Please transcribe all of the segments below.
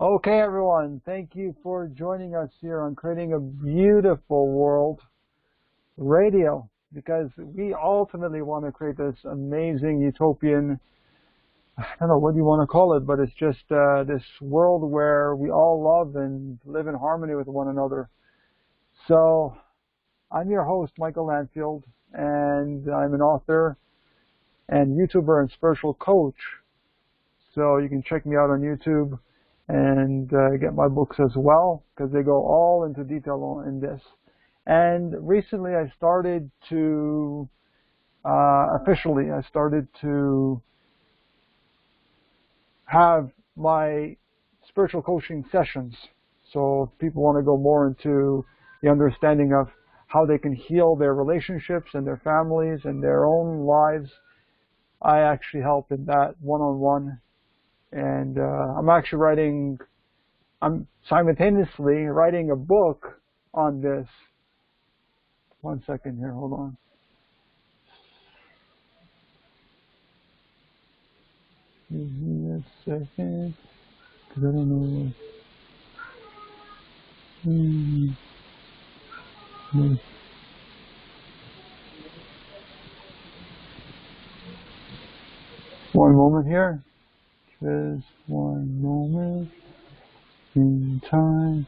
Okay, everyone, thank you for joining us here on Creating a Beautiful World Radio, because we ultimately want to create this amazing utopian, I don't know what you want to call it, but it's just this world where we all love and live in harmony with one another. So I'm your host, Michael Landfield, and I'm an author and YouTuber and spiritual coach. So you can check me out on YouTube and get my books as well, because they go all into detail in this. And recently I started to, officially, I started to have my spiritual coaching sessions. So if people want to go more into the understanding of how they can heal their relationships and their families and their own lives, I actually help in that one-on-one. And I'm simultaneously writing a book on this. One second here, hold on. Give me a second, because I don't know. One moment here. Just one moment in time.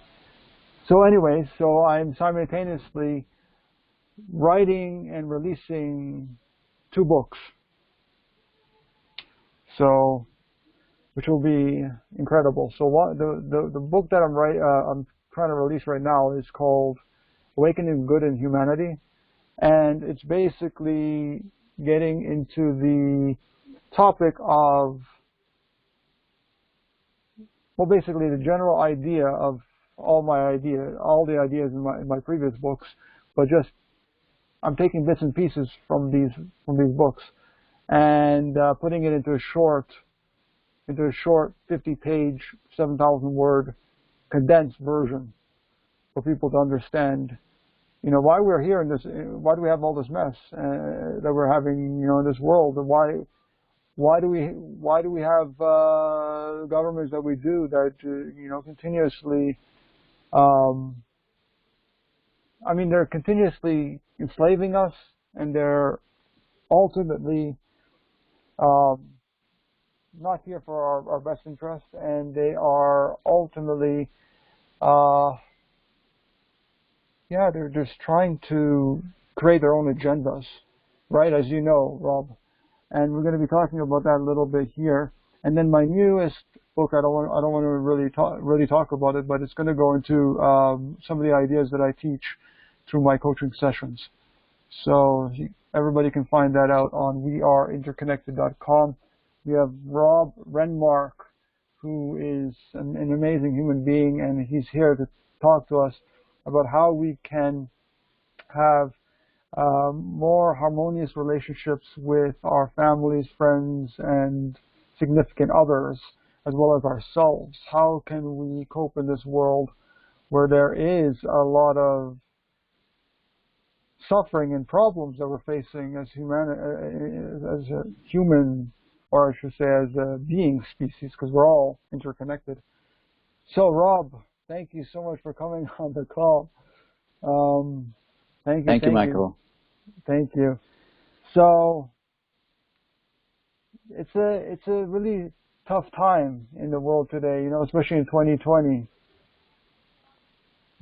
So anyway, so I'm simultaneously writing and releasing 2 books. So, which will be incredible. So the book that I'm trying to release right now is called Awakening Good in Humanity, and it's basically getting into the topic of, well, basically the general idea of all the ideas in my previous books, but just I'm taking bits and pieces from these books and putting it into a short 50-page, 7,000-word condensed version for people to understand, why we're here in this, why do we have all this mess that we're having, in this world, and why do we have governments that we do that continuously, they're continuously enslaving us, and they're ultimately not here for our best interest, and they are ultimately, they're just trying to create their own agendas, right? As you know, Rob. And we're going to be talking about that a little bit here. And then my newest book, I don't want to really talk about it, but it's going to go into some of the ideas that I teach through my coaching sessions. So everybody can find that out on weareinterconnected.com. We have Rob Renmark, who is an amazing human being, and he's here to talk to us about how we can have more harmonious relationships with our families, friends, and significant others, as well as ourselves. How can we cope in this world where there is a lot of suffering and problems that we're facing as a human, or I should say as a being species, because we're all interconnected. So, Rob, thank you so much for coming on the call. Thank you, Michael. Thank you. So, it's a really tough time in the world today, especially in 2020.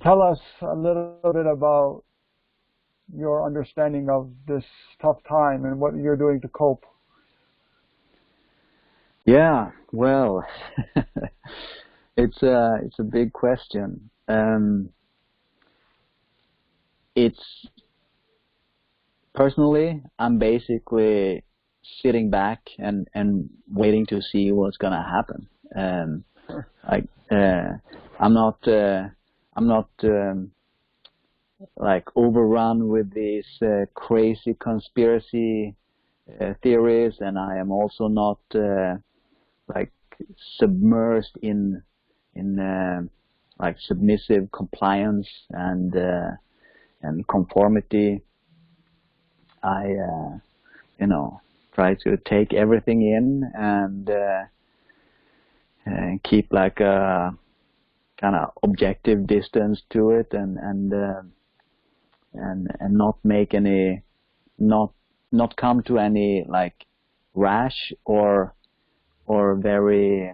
Tell us a little bit about your understanding of this tough time and what you're doing to cope. Yeah, well, it's a big question. It's personally, I'm basically sitting back and waiting to see what's gonna happen. I'm not like overrun with these crazy conspiracy theories, and I am also not like submersed in like submissive compliance and conformity. I try to take everything in and keep like a kind of objective distance to it, and not make any, not come to any like rash or very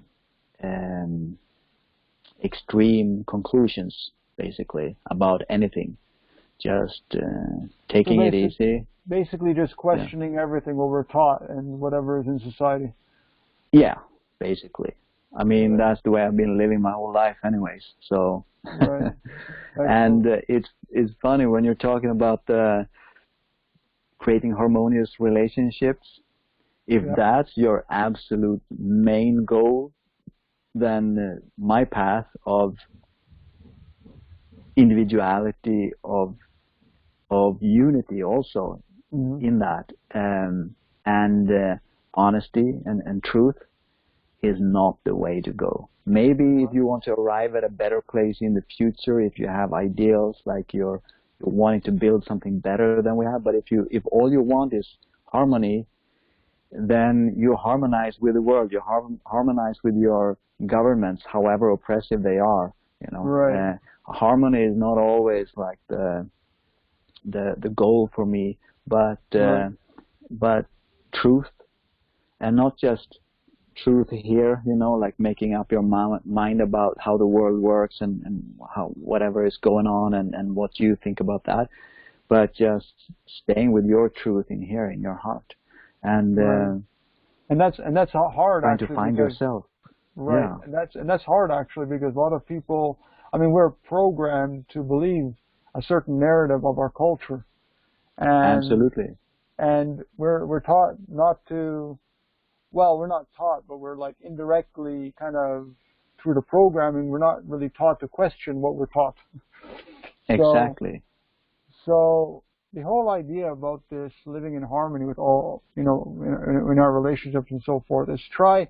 extreme conclusions, basically, about anything. Just taking it easy. Basically, just questioning everything what we're taught and whatever is in society. Yeah, basically. I mean, that's the way I've been living my whole life, anyways. So, right. And it's funny when you're talking about creating harmonious relationships. If that's your absolute main goal, then my path of individuality, of unity also in that, and honesty and truth is not the way to go. Maybe if you want to arrive at a better place in the future, if you have ideals, like you're wanting to build something better than we have, but if all you want is harmony, then you harmonize with the world, you harmonize with your governments, however oppressive they are. Right. Harmony is not always like the goal for me, but truth, and not just truth here, like making up your mind about how the world works and how whatever is going on and what you think about that, but just staying with your truth in here, in your heart, and that's hard, trying actually, to find yourself. Right. Yeah. And that's hard, actually, because a lot of people, I mean, we're programmed to believe a certain narrative of our culture. And, absolutely. And we're taught not to, well, we're not taught, but we're like indirectly kind of through the programming, we're not really taught to question what we're taught. Exactly. So the whole idea about this living in harmony with all, in our relationships and so forth, is trying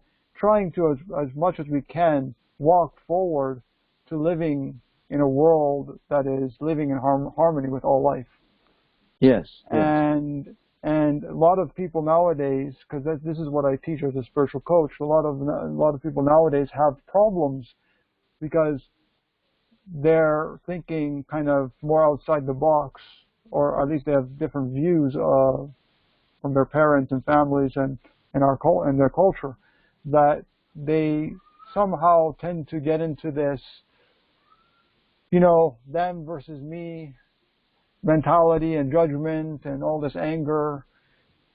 to, as much as we can, walk forward to living in a world that is living in harmony with all life. Yes. And a lot of people nowadays, because this is what I teach as a spiritual coach, a lot of people nowadays have problems because they're thinking kind of more outside the box, or at least they have different views from their parents and families and their culture, that they somehow tend to get into this, them versus me mentality and judgment and all this anger.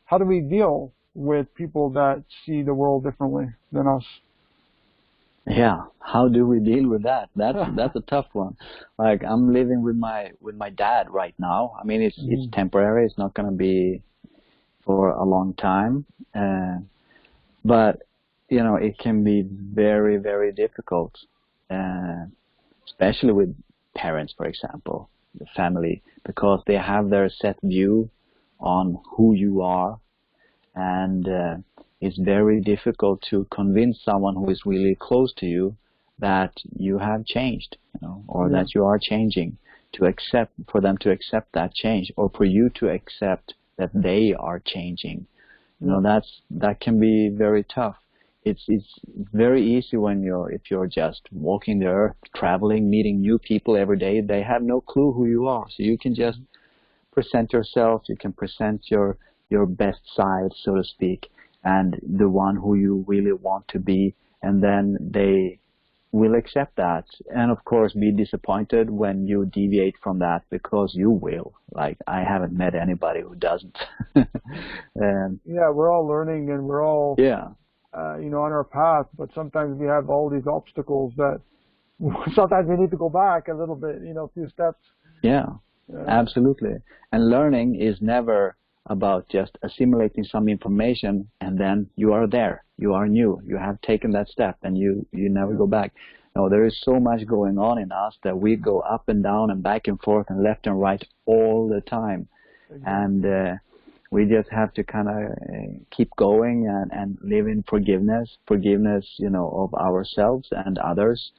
How do we deal with people that see the world differently than us? Yeah, how do we deal with that? That's a tough one. Like, I'm living with my dad right now. I mean, it's temporary. It's not going to be for a long time. But it can be very, very difficult, especially with parents, for example, the family, because they have their set view on who you are, and it's very difficult to convince someone who is really close to you that you have changed, or that you are changing, for them to accept that change, or for you to accept that they are changing. That can be very tough. It's very easy if you're just walking the earth, traveling, meeting new people every day. They have no clue who you are, so you can just present yourself. You can present your best side, so to speak, and the one who you really want to be, and then they will accept that, and of course be disappointed when you deviate from that, because you will. Like, I haven't met anybody who doesn't. Yeah, we're all learning, and we're all on our path, but sometimes we have all these obstacles that sometimes we need to go back a little bit, a few steps. Yeah, absolutely. And learning is never about just assimilating some information and then you are there. You are new. You have taken that step and you never go back. No, there is so much going on in us that we go up and down and back and forth and left and right all the time. Exactly. And we just have to kind of keep going and live in forgiveness, of ourselves and others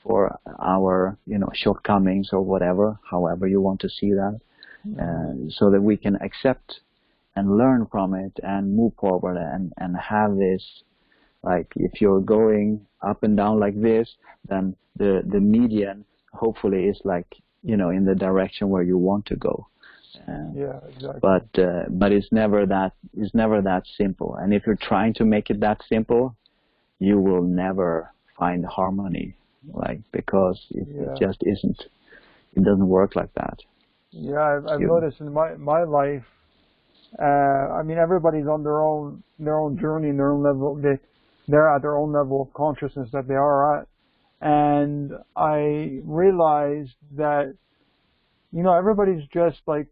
for our, shortcomings or whatever, however you want to see that, so that we can accept and learn from it and move forward and have this, like, if you're going up and down like this, then the median hopefully is like, in the direction where you want to go. Yeah, exactly. But it's never that simple. And if you're trying to make it that simple, you will never find harmony, because it just isn't. It doesn't work like that. Yeah, I've noticed in my life. I mean, everybody's on their own journey, their own level. They're at their own level of consciousness that they are at, and I realized that everybody's just like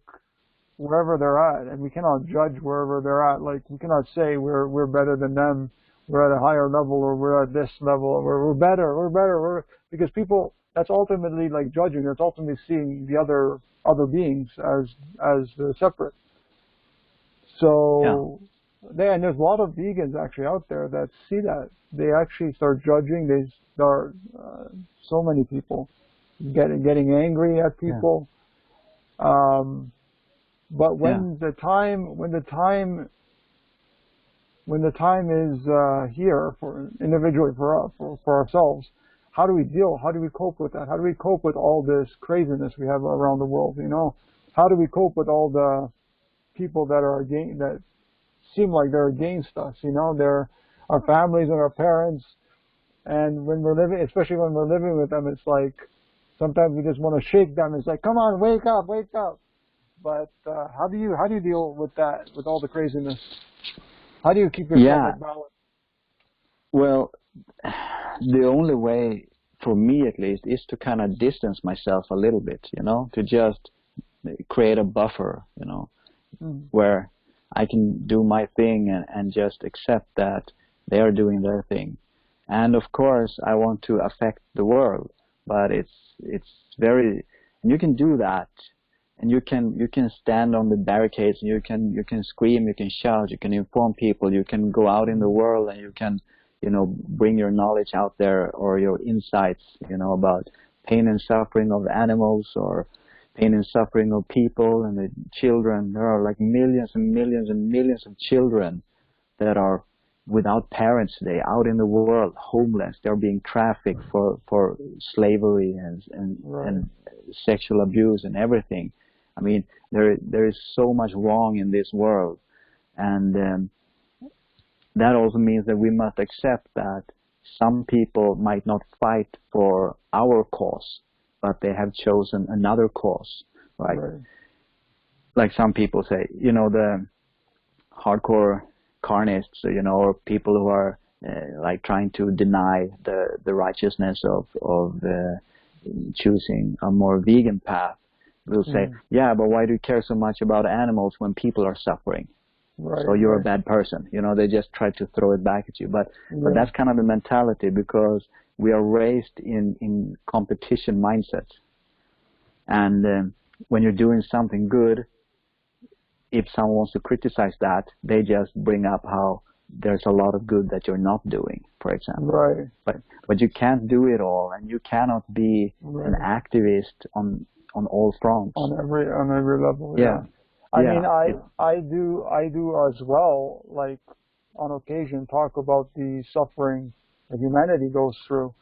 wherever they're at, and we cannot judge wherever they're at. Like, we cannot say we're better than them, we're at a higher level, or we're at this level, or we're better, because people, that's ultimately like judging. That's ultimately seeing the other beings as separate. So, and there's a lot of vegans actually out there that see that. They actually start judging. They start, so many people getting angry at people. But when the time is here for individually for ourselves, how do we deal? How do we cope with that? How do we cope with all this craziness we have around the world? How do we cope with all the people that seem like they're against us? They're our families and our parents, and when we're living, especially when we're living with them, it's like sometimes we just want to shake them. It's like, come on, wake up. But how do you deal with that, with all the craziness? How do you keep yourself in balance? Well, the only way, for me at least, is to kind of distance myself a little bit, to just create a buffer, where I can do my thing and just accept that they are doing their thing. And of course, I want to affect the world, but it's very, and you can do that. And you can stand on the barricades, and you can scream, you can shout, you can inform people, you can go out in the world, and you can, bring your knowledge out there, or your insights, about pain and suffering of animals, or pain and suffering of people and the children. There are like millions and millions and millions of children that are without parents today, out in the world, homeless. They're being trafficked for slavery and sexual abuse and everything. I mean, there is so much wrong in this world, and that also means that we must accept that some people might not fight for our cause, but they have chosen another cause, right? Like some people say, the hardcore carnists, or people who are like trying to deny the righteousness of choosing a more vegan path. Will say, but why do you care so much about animals when people are suffering? So you're a bad person. They just try to throw it back at you. But that's kind of the mentality, because we are raised in competition mindset. And when you're doing something good, if someone wants to criticize that, they just bring up how there's a lot of good that you're not doing, for example. But you can't do it all, and you cannot be an activist on all fronts. On every level. I mean, I do as well, like on occasion, talk about the suffering that humanity goes through,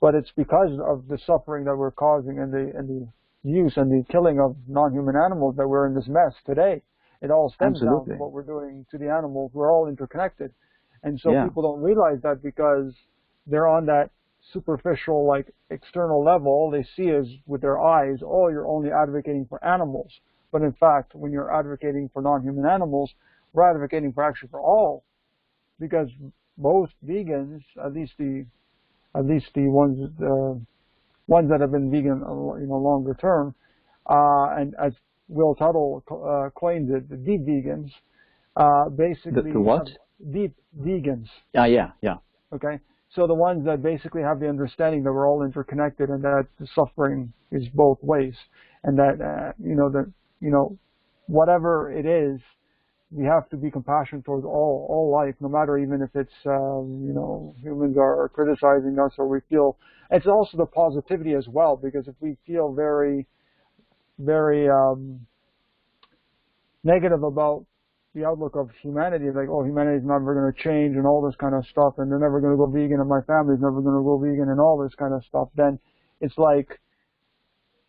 but it's because of the suffering that we're causing and the use and the killing of non-human animals that we're in this mess today. It all stems down to what we're doing to the animals. We're all interconnected, and so people don't realize that, because they're on that superficial, like external level. All they see is with their eyes, you're only advocating for animals. But in fact, when you're advocating for non-human animals, we're advocating for all, because most vegans, at least the ones that have been vegan, longer term, and as Will Tuttle claims it, the deep vegans, basically the what? Deep vegans. Yeah. Okay. So the ones that basically have the understanding that we're all interconnected, and that the suffering is both ways, and that whatever it is, we have to be compassionate towards all life, no matter, even if it's humans are criticizing us, or we feel. It's also the positivity as well, because if we feel very, very negative about the outlook of humanity, like, oh, humanity's never going to change and all this kind of stuff, and they're never going to go vegan, and my family's never going to go vegan, and all this kind of stuff, then it's like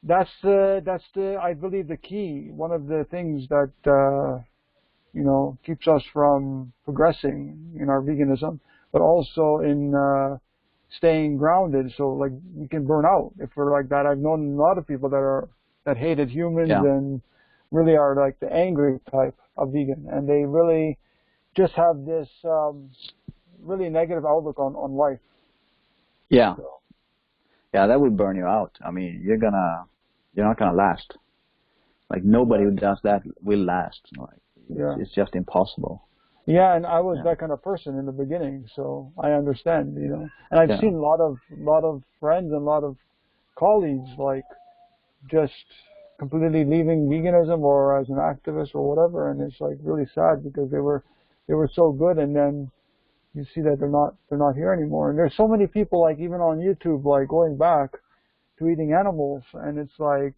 that's the I believe the key. One of the things that keeps us from progressing in our veganism, but also in staying grounded. So like we can burn out if we're like that. I've known a lot of people that hated humans and really are like the angry type of vegan, and they really just have this really negative outlook on life. Yeah. Yeah, that would burn you out. I mean, you're not gonna last. Like nobody who does that will last. Like it's just impossible. Yeah, and I was that kind of person in the beginning, so I understand, And I've seen a lot of friends and a lot of colleagues like just completely leaving veganism or as an activist or whatever, and it's like really sad because they were so good, and then you see that they're not here anymore. And there's so many people like even on YouTube like going back to eating animals, and it's like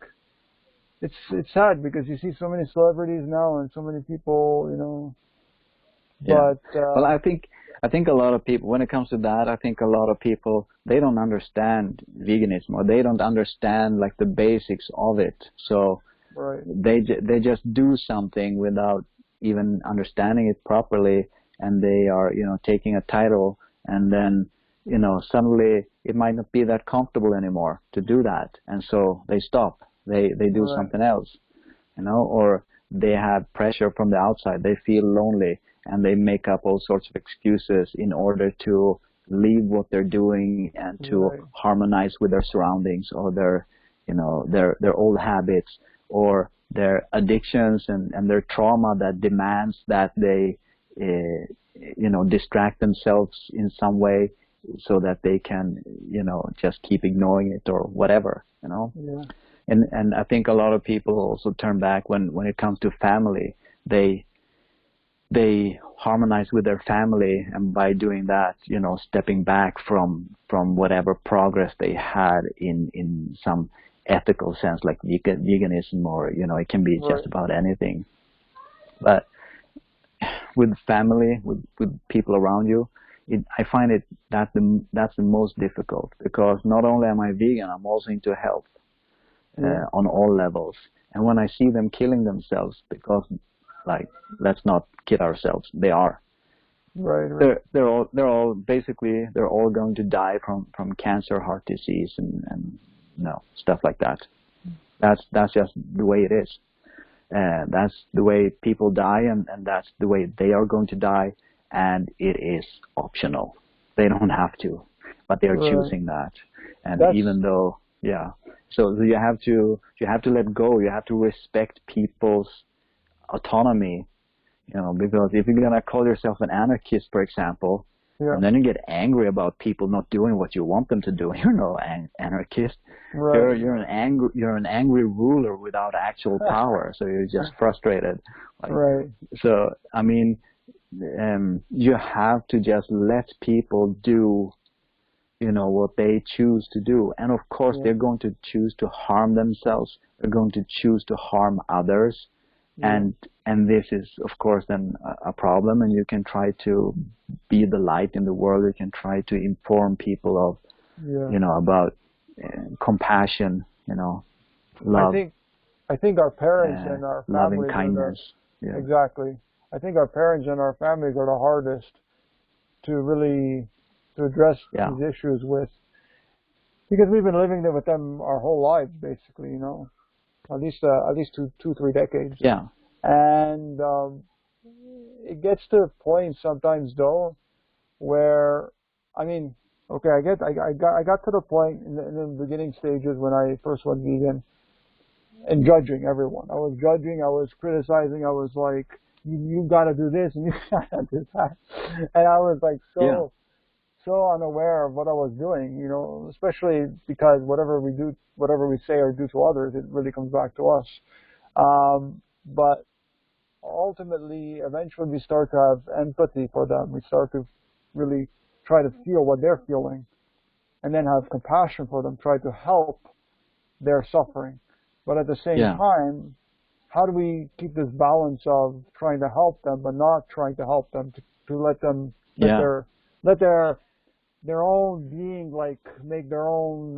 it's sad because you see so many celebrities now and so many people, Yeah. But well, I think a lot of people, when it comes to that, I think a lot of people, they don't understand veganism, or they don't understand like the basics of it. So they just do something without even understanding it properly, and they are taking a title, and then suddenly it might not be that comfortable anymore to do that, and so they stop. They do something else, or they have pressure from the outside. They feel lonely, and they make up all sorts of excuses in order to leave what they're doing and to harmonize with their surroundings, or their old habits, or their addictions and their trauma that demands that they distract themselves in some way so that they can just keep ignoring it or whatever. And I think a lot of people also turn back when it comes to family. They harmonize with their family, and by doing that, stepping back from whatever progress they had in some ethical sense, like veganism, or it can be just about anything. But with family, with people around you, I find that's the most difficult, because not only am I vegan, I'm also into health on all levels. And when I see them killing themselves, because like, let's not kid ourselves, they are. Right. They're all basically, they're all going to die from cancer, heart disease, and stuff like that. That's just the way it is. That's the way people die, and that's the way they are going to die, and it is optional. They don't have to, but they're choosing that. And even though, so you have to let go. You have to respect people's autonomy, because if you're gonna call yourself an anarchist, for example, and then you get angry about people not doing what you want them to do, you're no anarchist. You're an angry ruler without actual power. So you're just frustrated. So I mean, you have to just let people do, what they choose to do. And of course, they're going to choose to harm themselves. They're going to choose to harm others. And this is, of course, then a problem. And you can try to be the light in the world. You can try to inform people of, about compassion, love. I think our parents and our families, loving kindness. Exactly. I think our parents and our families are the hardest to address these issues with, because we've been living there with them our whole lives, basically, at least 2-3 decades. Yeah. And it gets to a point sometimes, though, where, I mean, okay, I got to the point in the beginning stages when I first went vegan, and judging everyone. I was judging, I was criticizing, I was like, you got to do this and you got to do that, and I was like so unaware of what I was doing, especially because whatever we say or do to others, it really comes back to us. But ultimately, eventually we start to have empathy for them. We start to really try to feel what they're feeling, and then have compassion for them, try to help their suffering. But at the same time, how do we keep this balance of trying to help them but not trying to help them, to let them Yeah, let their own being like make their own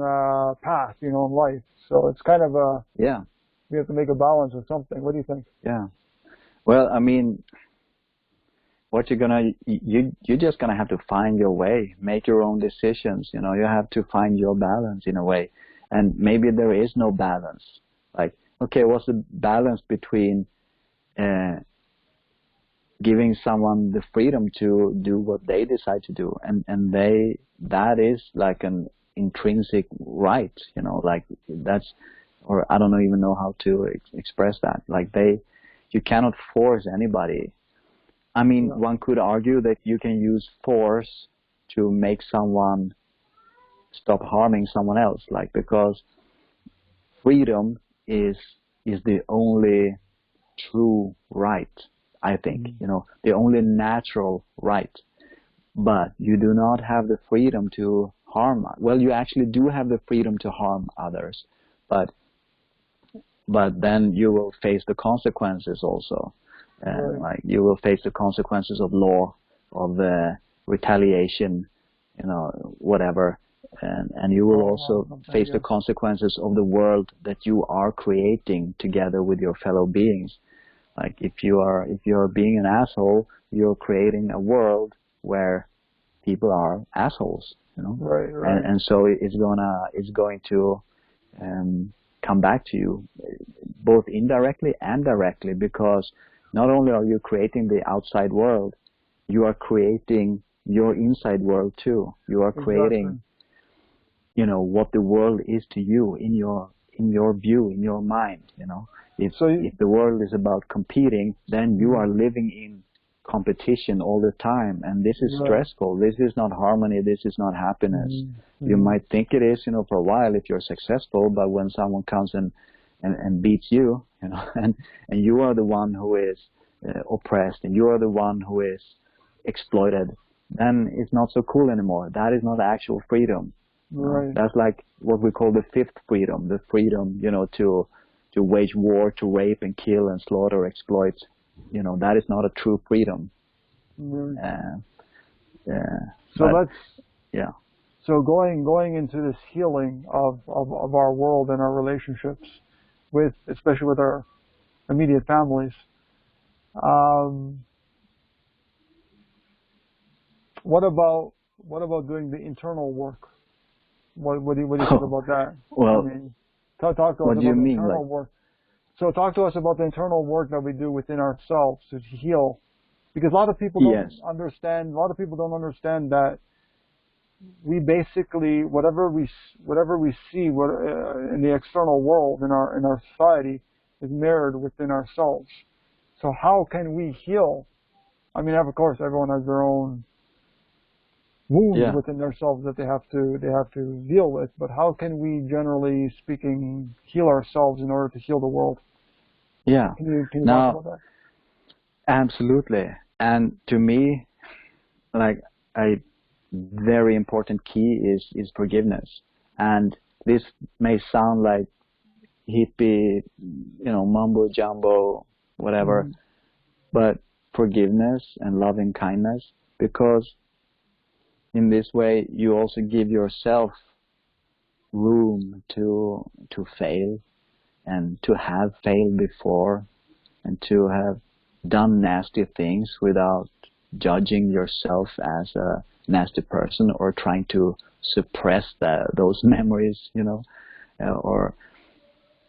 path, in life. So it's kind of yeah, we have to make a balance or something. What do you think? yeah. Well, I mean, what you're just gonna have to find your way, make your own decisions. You have to find your balance in a way, and maybe there is no balance. Like, okay, what's the balance between uh, giving someone the freedom to do what they decide to do, and that is like an intrinsic right, like that's, or I don't even know how to express that. Like you cannot force anybody. I mean, No. one could argue that you can use force to make someone stop harming someone else, like, because freedom is the only true right, I think, the only natural right. But you do not have the freedom to harm. Well, you actually do have the freedom to harm others, but then you will face the consequences also. Right. Like, you will face the consequences of law, of retaliation, whatever. And you will also face the consequences of the world that you are creating together with your fellow beings. Like, if you're being an asshole, you're creating a world where people are assholes, Right. and so it's going to come back to you, both indirectly and directly, because not only are you creating the outside world, you are creating your inside world too. You are creating, what the world is to you in your view, in your mind. If the world is about competing, then you are living in competition all the time, and this is stressful. This is not harmony. This is not happiness. You might think it is, for a while if you're successful, but when someone comes and beats you, and you are the one who is oppressed, and you are the one who is exploited, then it's not so cool anymore. That is not actual freedom. Right. That's like what we call the fifth freedom, the freedom, to wage war, to rape and kill and slaughter, exploit. That is not a true freedom. Right. So that's So going into this healing of our world and our relationships especially with our immediate families. What about doing the internal work? What do you think about that? Well, I mean, talk to us about the internal work. So talk to us about the internal work that we do within ourselves to heal, because a lot of people don't understand. A lot of people don't understand that we basically whatever we see in the external world in our society is mirrored within ourselves. So how can we heal? I mean, of course, everyone has their own wounds within themselves that they have to deal with. But how can we, generally speaking, heal ourselves in order to heal the world? Yeah. Can you talk about that? Absolutely. And to me, like, a very important key is forgiveness. And this may sound like hippie, mumbo jumbo, whatever, but forgiveness and loving kindness, because in this way you also give yourself room to fail, and to have failed before, and to have done nasty things without judging yourself as a nasty person or trying to suppress those memories,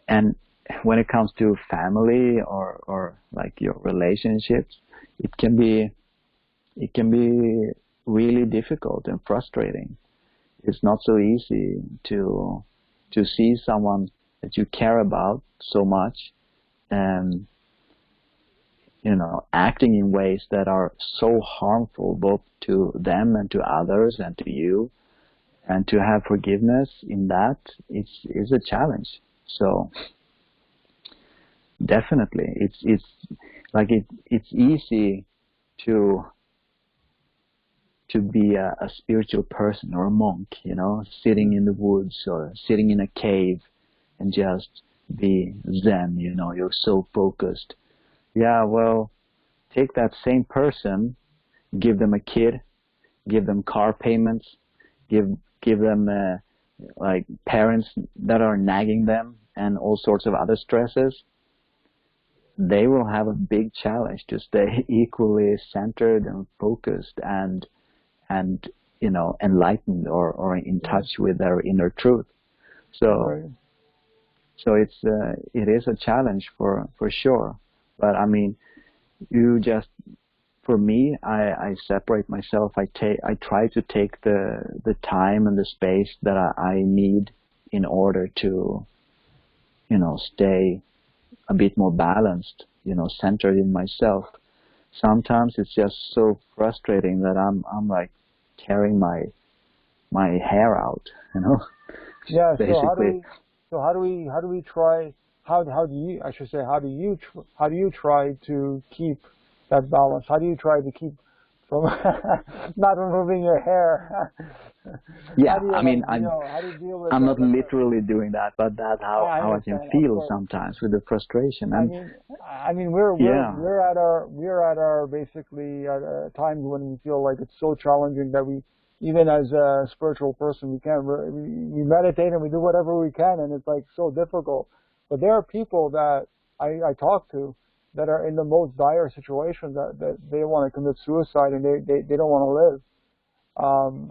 and when it comes to family or like your relationships, it can be really difficult and frustrating. It's not so easy to see someone that you care about so much and acting in ways that are so harmful both to them and to others and to you, and to have forgiveness in that is a challenge. So definitely it's easy to be a spiritual person or a monk, sitting in the woods or sitting in a cave and just be zen, you know, you're so focused. Yeah, well, take that same person, give them a kid, give them car payments, give give them like parents that are nagging them and all sorts of other stresses. They will have a big challenge to stay equally centered and focused and you know, enlightened or in touch with their inner truth. So Right. it is a challenge for sure. But I mean, you just for me, I separate myself. I try to take the time and the space that I need in order to, you know, stay a bit more balanced, you know, centered in myself. Sometimes it's just so frustrating that I'm like tearing my hair out, you know, Yeah. basically. How do we try? How do you? I should say, how do you try to keep that balance? How do you try to keep from not removing your hair? How Yeah, do you I like, mean, how do you deal with I'm that? not literally doing that, but that's Yeah, I how I can understand, of feel course. sometimes with the frustration. I And mean, I mean, yeah, we're at our basically at times when we feel like it's so challenging that we, even as a spiritual person, we meditate and we do whatever we can, and it's like so difficult. But there are people that I talk to that are in the most dire situation that they want to commit suicide and they don't want to live.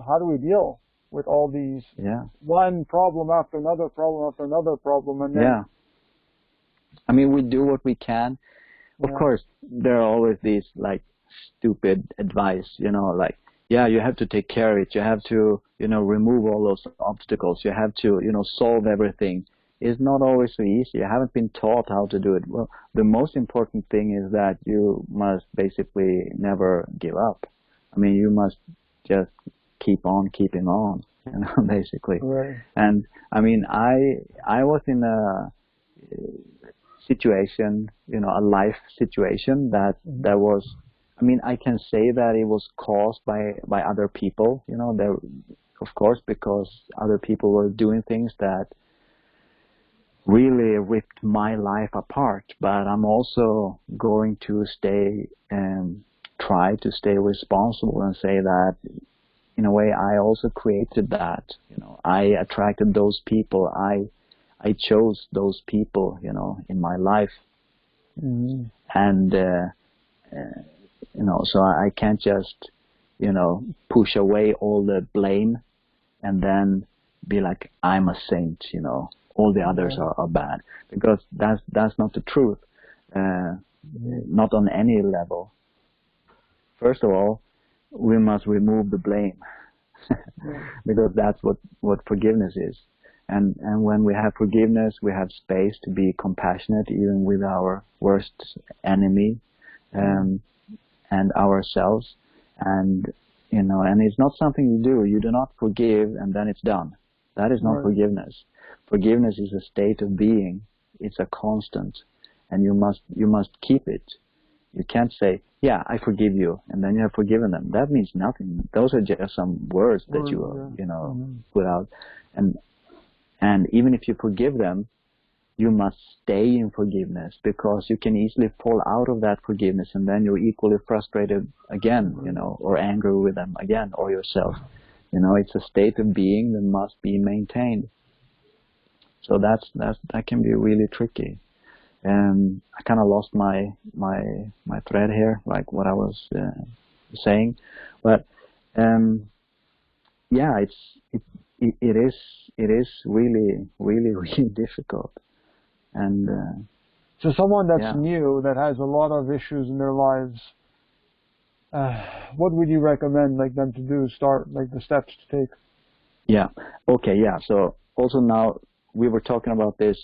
How do we deal with all these yeah, one problem after another problem after another problem, and then yeah. I mean, we do what we can. Of yeah, course, there are always these like stupid advice, you know, like, yeah, you have to take care of it. You have to, you know, remove all those obstacles. You have to, you know, solve everything. It's not always so easy. You haven't been taught how to do it. Well, the most important thing is that you must basically never give up. I mean, you must just keep on keeping on, you know, basically. right. And I mean, I was in a situation, you know, a life situation that was, I mean, I can say that it was caused by other people, you know, there, of course, because other people were doing things that really ripped my life apart. But I'm also going to stay and try to stay responsible and say that in a way I also created that, you know, I attracted those people. I chose those people, you know, in my life. Mm-hmm. And you know, so I can't just, you know, push away all the blame and then be like, I'm a saint, you know, all the others Right. are bad, because that's not the truth, uh, not on any level. First of all, we must remove the blame Yeah. because that's what forgiveness is. And when we have forgiveness, we have space to be compassionate even with our worst enemy, um, and ourselves. And you know, and it's not something you do. You do not forgive and then it's done. That is not Right. forgiveness. Forgiveness is a state of being. It's a constant, and you must keep it. You can't say, "Yeah, I forgive you," and then you have forgiven them. That means nothing. Those are just some words that Words, yeah. you know, Mm-hmm. put out. And and even if you forgive them, you must stay in forgiveness, because you can easily fall out of that forgiveness and then you're equally frustrated again, you know, or angry with them again, or yourself. You know, it's a state of being that must be maintained. So that can be really tricky. And I kind of lost my thread here, like what I was saying, but um, yeah, it is really really really difficult. And So someone that's yeah, new, that has a lot of issues in their lives, what would you recommend like them to do? Start like the steps to take. yeah, okay, yeah. So also now we were talking about this,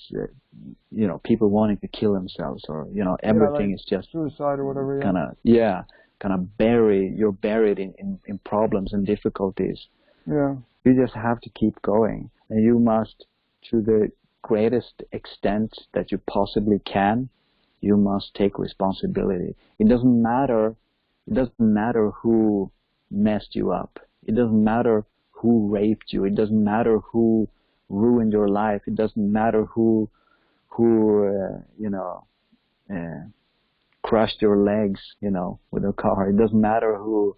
you know, people wanting to kill themselves, or you know, Yeah, like everything is just suicide or whatever. Yeah. kind of, yeah, kind of you're buried in problems and difficulties. Yeah. You just have to keep going, and you must, to the greatest extent that you possibly can, you must take responsibility. It doesn't matter who messed you up. It doesn't matter who raped you. It doesn't matter who ruined your life. It doesn't matter who who crushed your legs, with a car. It doesn't matter who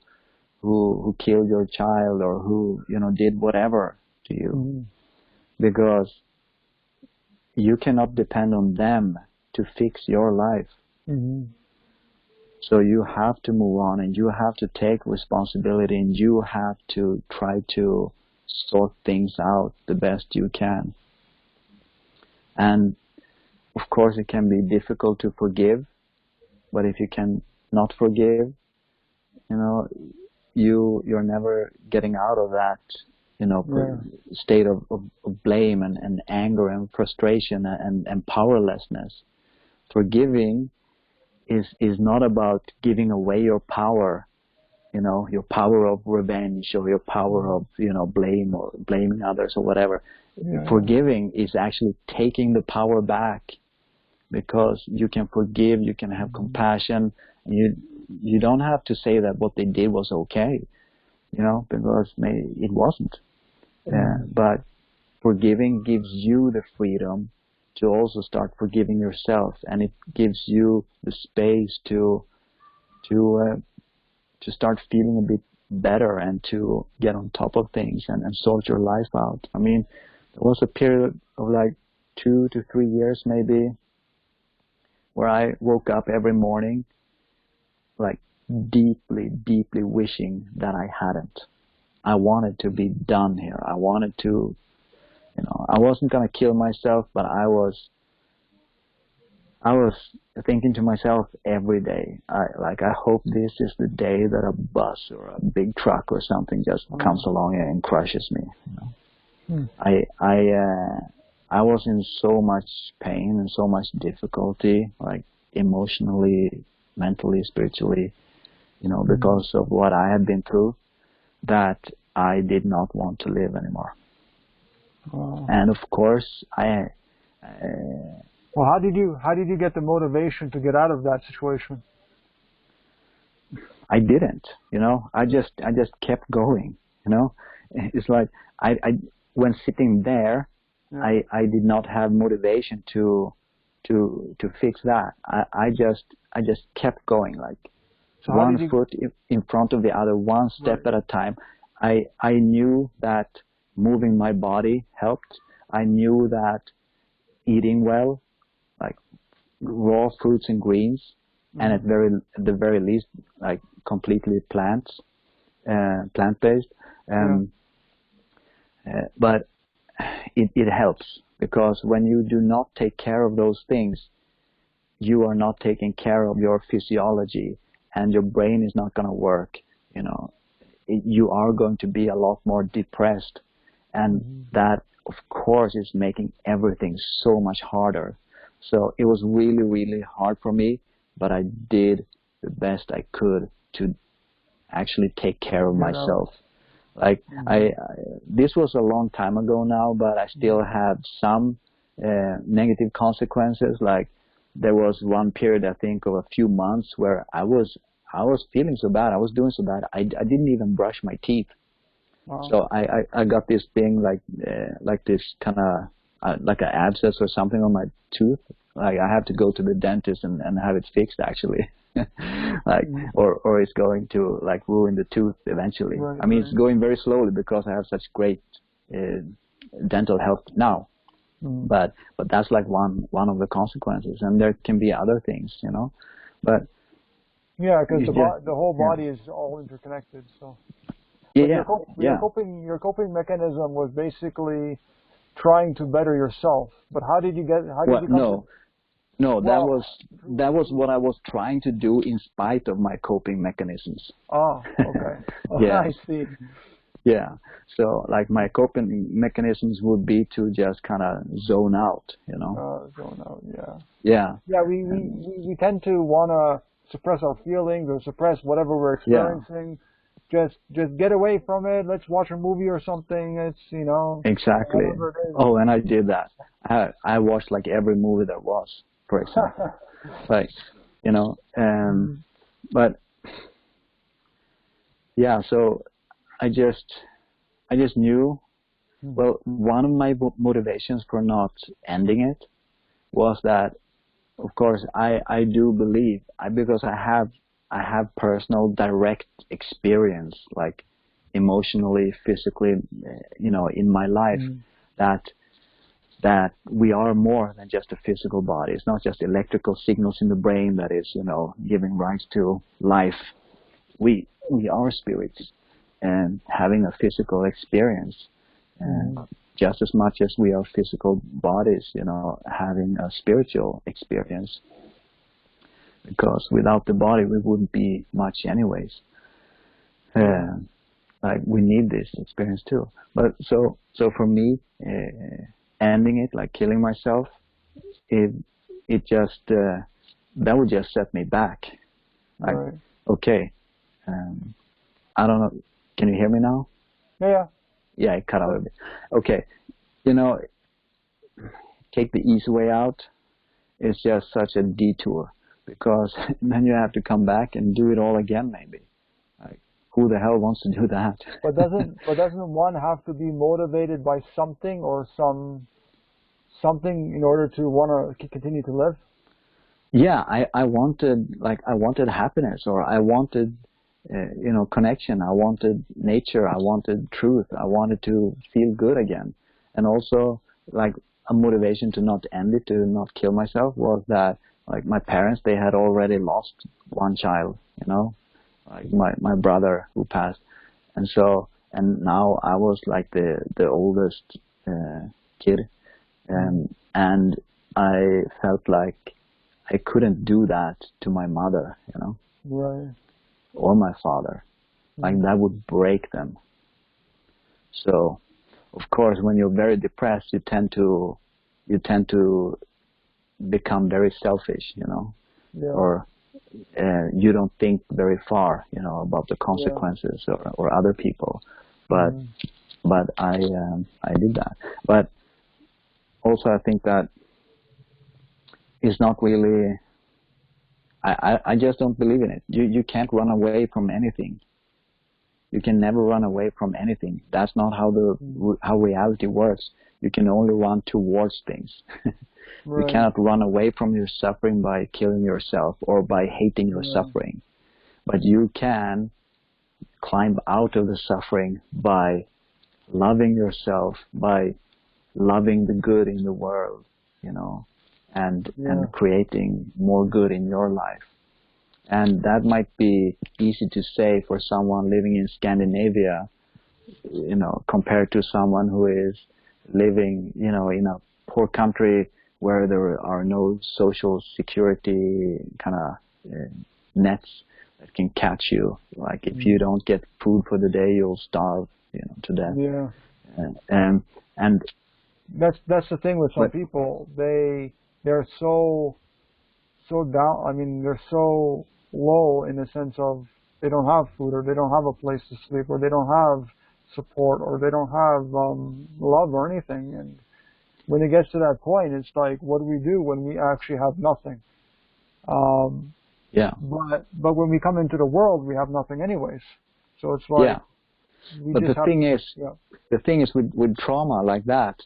killed your child or who, did whatever to you. Mm-hmm. Because you cannot depend on them to fix your life. Mm-hmm. So you have to move on, and you have to take responsibility, and you have to try to sort things out the best you can. And of course it can be difficult to forgive, but if you can not forgive, you're never getting out of that, state of blame and anger and frustration and powerlessness. Forgiving is not about giving away your power, your power of revenge or your power of, blame or blaming others or whatever. Yeah. Forgiving is actually taking the power back, because you can forgive, you can have compassion, and you don't have to say that what they did was okay, because it wasn't. But forgiving gives you the freedom to also start forgiving yourself, and it gives you the space to start feeling a bit better and to get on top of things and sort your life out. I mean, there was a period of like 2 to 3 years maybe where I woke up every morning like deeply, deeply wishing that I hadn't. I wanted to be done here. I wanted to, I wasn't going to kill myself, but I was thinking to myself every day, I hope this is the day that a bus or a big truck or something just comes along and crushes me. I was in so much pain and so much difficulty, like emotionally, mentally, spiritually, because of what I had been through, that I did not want to live anymore. Wow. And of course, well, how did you get the motivation to get out of that situation? I didn't, I just kept going, It's like when sitting there, yeah. I did not have motivation to fix that. I just kept going, like so one foot in front of the other, one step at a time. I knew that moving my body helped. I knew that eating well, like raw fruits and greens, and at the very least, like completely plant-based. But it helps, because when you do not take care of those things, you are not taking care of your physiology, and your brain is not going to work. You are going to be a lot more depressed, and that, of course, is making everything so much harder. So it was really, really hard for me, but I did the best I could to actually take care of myself. Like this was a long time ago now, but I still have some negative consequences. Like there was one period, I think, of a few months where I was feeling so bad. I was doing so bad. I didn't even brush my teeth. Wow. So I got this thing like this kind of like an abscess or something on my tooth. Like I have to go to the dentist and have it fixed, actually. Like or it's going to like ruin the tooth eventually. Right, I mean, it's going very slowly because I have such great dental health now. But that's like one of the consequences, and there can be other things, But yeah, because the whole body is all interconnected. So your coping mechanism was basically trying to better yourself. But how did you get? No, that was what I was trying to do in spite of my coping mechanisms. Oh, okay. Yeah. I see. Yeah. So like my coping mechanisms would be to just kind of zone out, Zone out, yeah. Yeah. Yeah, we tend to want to suppress our feelings or suppress whatever we're experiencing. Yeah. Just get away from it. Let's watch a movie or something. It's, Exactly. Oh, and I did that. I watched like every movie there was, for example. Like, but yeah, so I just knew, well, one of my motivations for not ending it was that, of course, I do believe, because I have personal direct experience, like emotionally, physically, in my life, that we are more than just a physical body. It's not just electrical signals in the brain that is, giving rise to life. We are spirits and having a physical experience, and just as much as we are physical bodies, having a spiritual experience. Because without the body, we wouldn't be much anyways. Like we need this experience too. But so for me, ending it, like killing myself, it just that would just set me back. Like, right. Okay, I don't know. Can you hear me now? Yeah. Yeah, it cut out a bit. Okay, take the easy way out. It's just such a detour, because then you have to come back and do it all again, maybe. Like, who the hell wants to do that? But doesn't one have to be motivated by something or something in order to want to continue to live? Yeah, I wanted happiness, or I wanted connection. I wanted nature. I wanted truth. I wanted to feel good again. And also, like, a motivation to not end it, to not kill myself, was that, like, my parents, they had already lost one child, like my brother who passed. And now I was like the oldest kid, and I felt like I couldn't do that to my mother, Right. or my father. Like, that would break them. So, of course, when you're very depressed, you tend to become very selfish, Yeah. or you don't think very far, about the consequences, or other people. But I did that. But also, I think that it's not really. I just don't believe in it. You can't run away from anything. You can never run away from anything. That's not how reality works. You can only run towards things. Right. You cannot run away from your suffering by killing yourself or by hating your suffering. But you can climb out of the suffering by loving yourself, by loving the good in the world, and creating more good in your life. And that might be easy to say for someone living in Scandinavia, compared to someone who is living, in a poor country where there are no social security kind of nets that can catch you. Like, if you don't get food for the day, you'll starve, to death. Yeah. And that's the thing with some people. They're so down. I mean, they're so low in the sense of they don't have food, or they don't have a place to sleep, or they don't have support, or they don't have love or anything. And when it gets to that point, it's like, what do we do when we actually have nothing? But when we come into the world, we have nothing anyways. So it's like, but the thing is with trauma like that,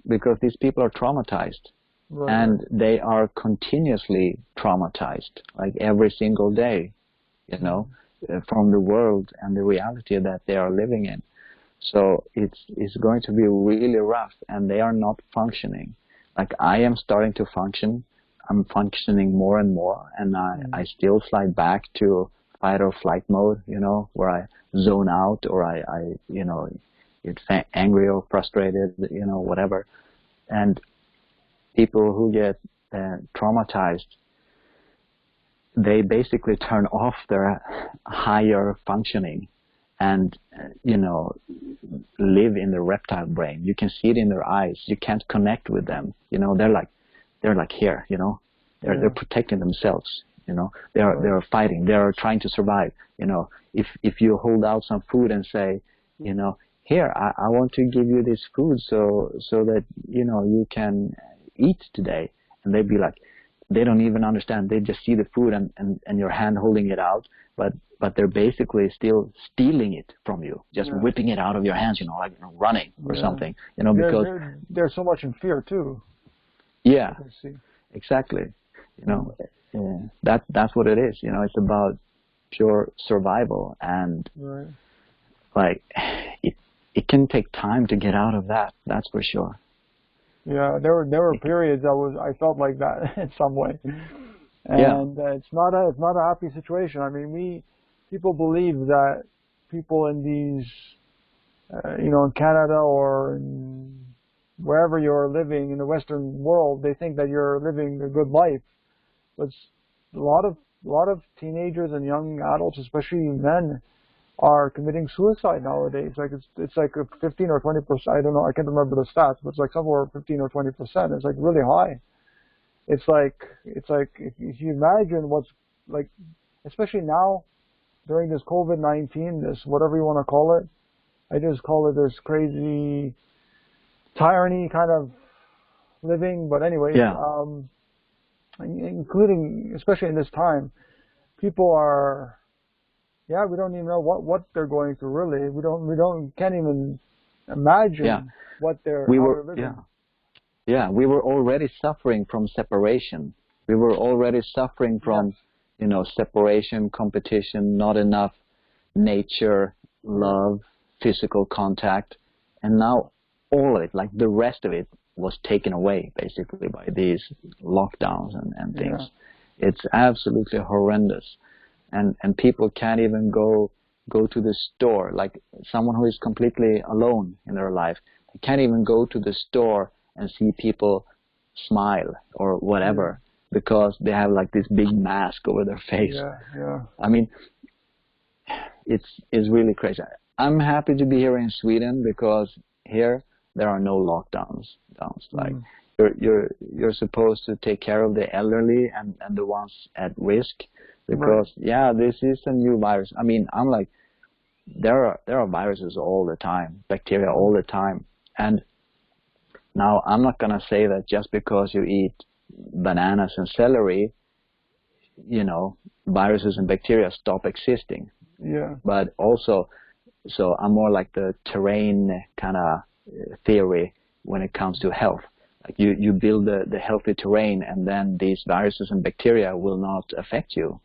because these people are traumatized. Right. And they are continuously traumatized, like every single day, from the world and the reality that they are living in. So it's going to be really rough, and they are not functioning. Like, I am starting to function. I'm functioning more and more, and I still slide back to fight or flight mode, where I zone out, or I get angry or frustrated, whatever. And people who get traumatized, they basically turn off their higher functioning and, live in the reptile brain. You can see it in their eyes. You can't connect with them. They're like here, they're protecting themselves, they're fighting. They're trying to survive. If you hold out some food and say, here, I want to give you this food so that, you can eat today, and they'd be like, they don't even understand. They just see the food and your hand holding it out, but they're basically still stealing it from you, just whipping it out of your hands, like running or something, because they're so much in fear too. Yeah, I see. exactly. You know, that's what it is. You know, it's about pure survival, and Right. like it can take time to get out of that. That's for sure. Yeah, there were periods I felt like that in some way, Yeah, and it's not a happy situation. I mean, people believe that people in these in Canada or in wherever you're living in the Western world, they think that you're living a good life. But a lot of teenagers and young adults, especially men, are committing suicide nowadays. Like it's like a 15 or 20%. I don't know. I can't remember the stats, but it's like somewhere 15 or 20%. It's like really high. It's like if you imagine what's like, especially now during this COVID-19, this whatever you want to call it. I just call it this crazy tyranny kind of living. But anyways, yeah, including especially in this time, people are we don't even know what they're going through really. Can't even yeah. imagine We how were, they're yeah, living. yeah. We were already suffering from separation. We were already suffering Yes. from, separation, competition, not enough nature, love, physical contact, and now all of it, like the rest of it, was taken away basically by these lockdowns and things. Yeah. It's absolutely horrendous, and people can't even go to the store. Like someone who is completely alone in their life, they can't even go to the store and see people smile or whatever because they have like this big mask over their face. Yeah. Yeah. I mean, it's really crazy. I'm happy to be here in Sweden because here there are no lockdowns. Like Mm. you're supposed to take care of the elderly and the ones at risk Right. because this is a new virus. I mean, I'm like there are viruses all the time, bacteria all the time, and now I'm not gonna say that just because you eat bananas and celery, viruses and bacteria stop existing. Yeah. But also, so I'm more like the terrain kind of theory when it comes to health. Like you build the healthy terrain, and then these viruses and bacteria will not affect you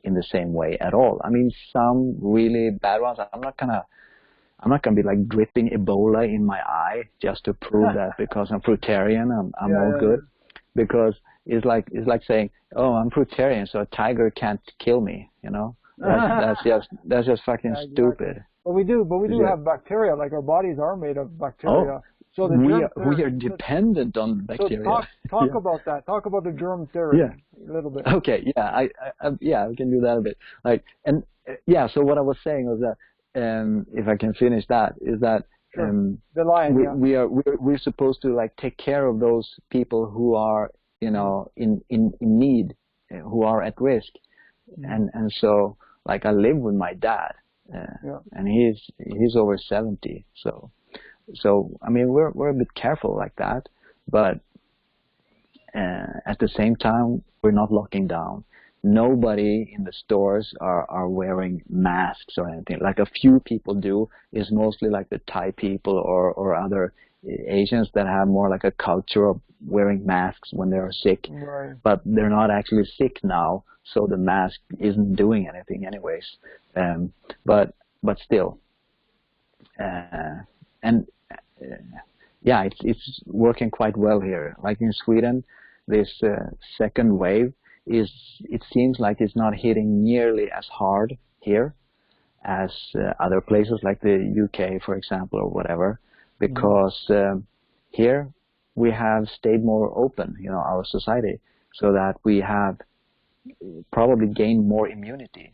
in the same way at all. I mean, some really bad ones. I'm not gonna be like dripping Ebola in my eye just to prove that because I'm fruitarian, I'm all Yeah. good. Because it's like saying, oh, I'm fruitarian, so a tiger can't kill me. That's just fucking Yeah, exactly. stupid. But we do Yeah. have bacteria. Like our bodies are made of Oh, bacteria. So the we germ are theory. dependent on So bacteria. talk Yeah. about that. Talk about the germ Yeah. theory a little bit. Okay. Yeah. We can do that a bit. Like, and so what I was saying was that, if I can finish that, is that, Sure. The lion. Yeah. we're supposed to like take care of those people who are, in need, who are at risk. And so like I live with my dad, and he's over 70. So I mean, we're a bit careful like that, but at the same time, we're not locking down. Nobody in the stores are wearing masks or anything. Like a few people do. Is mostly like the Thai people or other Asians that have more like a culture of wearing masks when they're sick. Right. But they're not actually sick now, so the mask isn't doing anything anyways. But still, and it's working quite well here. Like in Sweden, this second wave it seems like it's not hitting nearly as hard here as other places like the UK, for example, or whatever, because here we have stayed more open, our society, so that we have probably gained more immunity,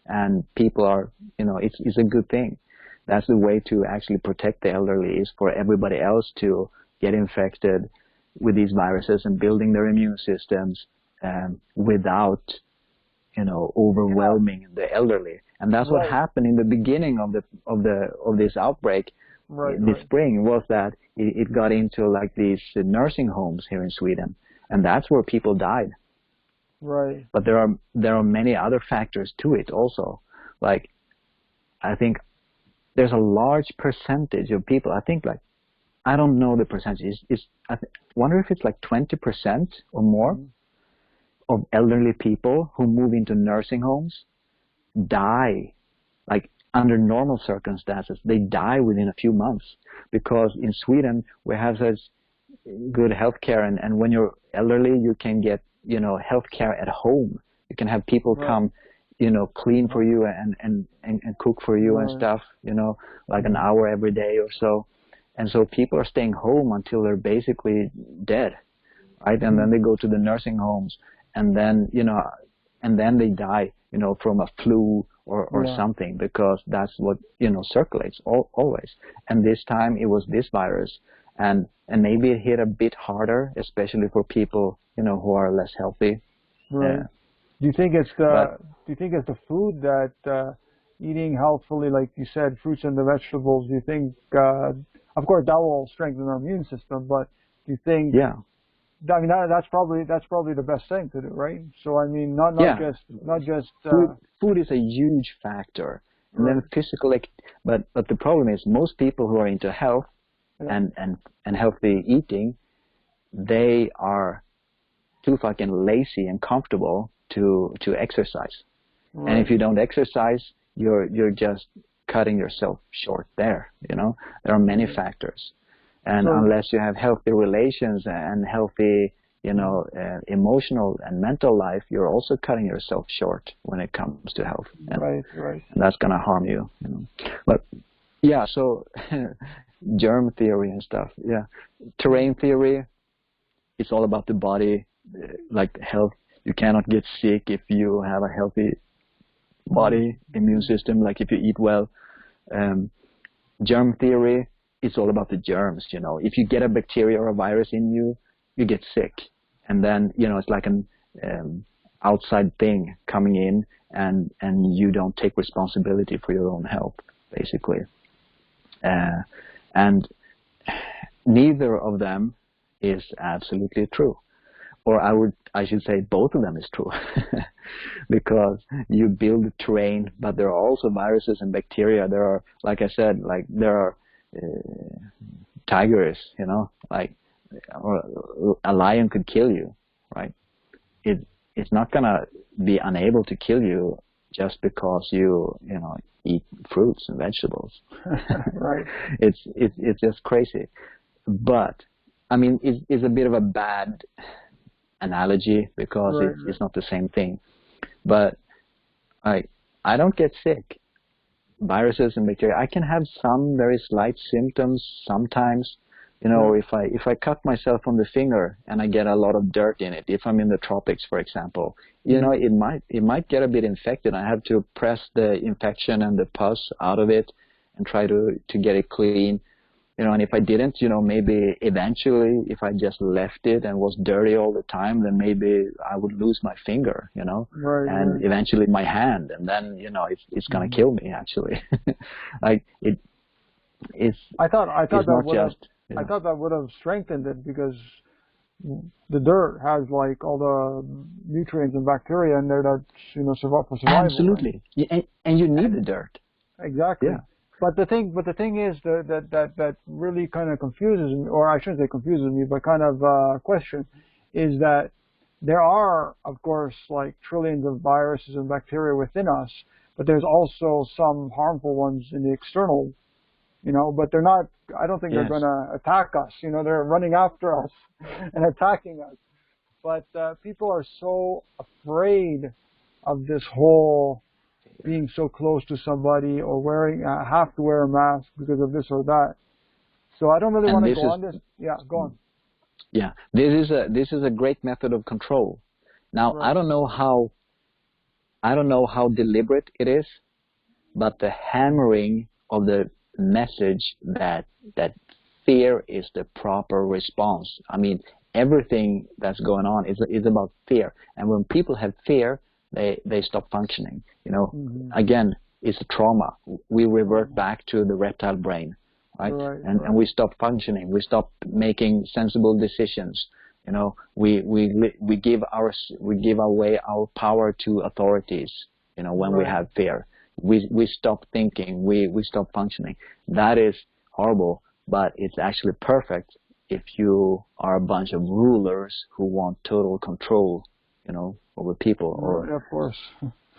and people are, it's a good thing. That's the way to actually protect the elderly, is for everybody else to get infected with these viruses and building their immune systems without, overwhelming the elderly. And that's what happened in the beginning of this outbreak this spring, was that it got into like these nursing homes here in Sweden, and that's where people died. Right. But there are many other factors to it also. Like, I think there's a large percentage of people, I think like I don't know the percentage. I wonder if it's like 20% or more of elderly people who move into nursing homes die, like under normal circumstances, they die within a few months, because in Sweden we have such good healthcare, and when you're elderly, you can get, healthcare at home. You can have people come, clean for you and cook for you and stuff, like an hour every day or so. And so people are staying home until they're basically dead, right? And then they go to the nursing homes, and then, and then they die, from a flu or something, because that's what, circulates always. And this time it was this virus, and maybe it hit a bit harder, especially for people, who are less healthy. Right. Do you think it's the food that, eating healthfully, like you said, fruits and the vegetables, do you think, of course that will strengthen our immune system, but do you think, I mean, that's probably the best thing to do, right? So I mean, not just food is a huge factor, and then physical. But the problem is, most people who are into health and healthy eating, they are too fucking lazy and comfortable to exercise. Right. And if you don't exercise, you're just cutting yourself short there. There are many factors. And unless you have healthy relations and healthy, emotional and mental life, you're also cutting yourself short when it comes to health. Right. And that's going to harm you, But, yeah, so germ theory and stuff, terrain theory, it's all about the body, like health. You cannot get sick if you have a healthy body, immune system, like if you eat well. Germ theory, it's all about the germs, If you get a bacteria or a virus in you, you get sick. And then, it's like an outside thing coming in, and you don't take responsibility for your own health, basically. And neither of them is absolutely true. Or I should say both of them is true. Because you build terrain, but there are also viruses and bacteria. There are, like I said, there are tigers, or a lion could kill you, right? It's not gonna be unable to kill you just because you eat fruits and vegetables. Right. It's just crazy. But I mean, it's a bit of a bad analogy, because it's not the same thing. But I don't get sick. Viruses and bacteria, I can have some very slight symptoms sometimes. If I cut myself on the finger and I get a lot of dirt in it, if I'm in the tropics, for example, it might get a bit infected. I have to press the infection and the pus out of it and try to get it clean. And if I didn't, maybe eventually, if I just left it and was dirty all the time, then maybe I would lose my finger, and eventually my hand, and then, it's going to kill me, actually. I thought that would have strengthened it, because the dirt has like all the nutrients and bacteria in there that's, survive for survival. Absolutely. Right? And you need the dirt. Exactly. Yeah. But the thing is that really kind of confuses me, or I shouldn't say confuses me, but kind of question, is that there are, of course, like trillions of viruses and bacteria within us, but there's also some harmful ones in the external, but they're not, I don't think they're going to attack us, they're running after us and attacking us. But people are so afraid of this whole being so close to somebody, or have to wear a mask because of this or that. So I don't really want to go on this. Yeah, go on. Yeah, this is a great method of control. Now, I don't know how deliberate it is, but the hammering of the message that fear is the proper response. I mean, everything that's going on is about fear, and when people have fear, they stop functioning. Again, it's a trauma. We revert back to the reptile brain, right? And we stop functioning. We stop making sensible decisions. We give away our power to authorities. When we have fear, we stop thinking. We stop functioning. That is horrible. but it's actually perfect if you are a bunch of rulers who want total control, over people. Right, of course.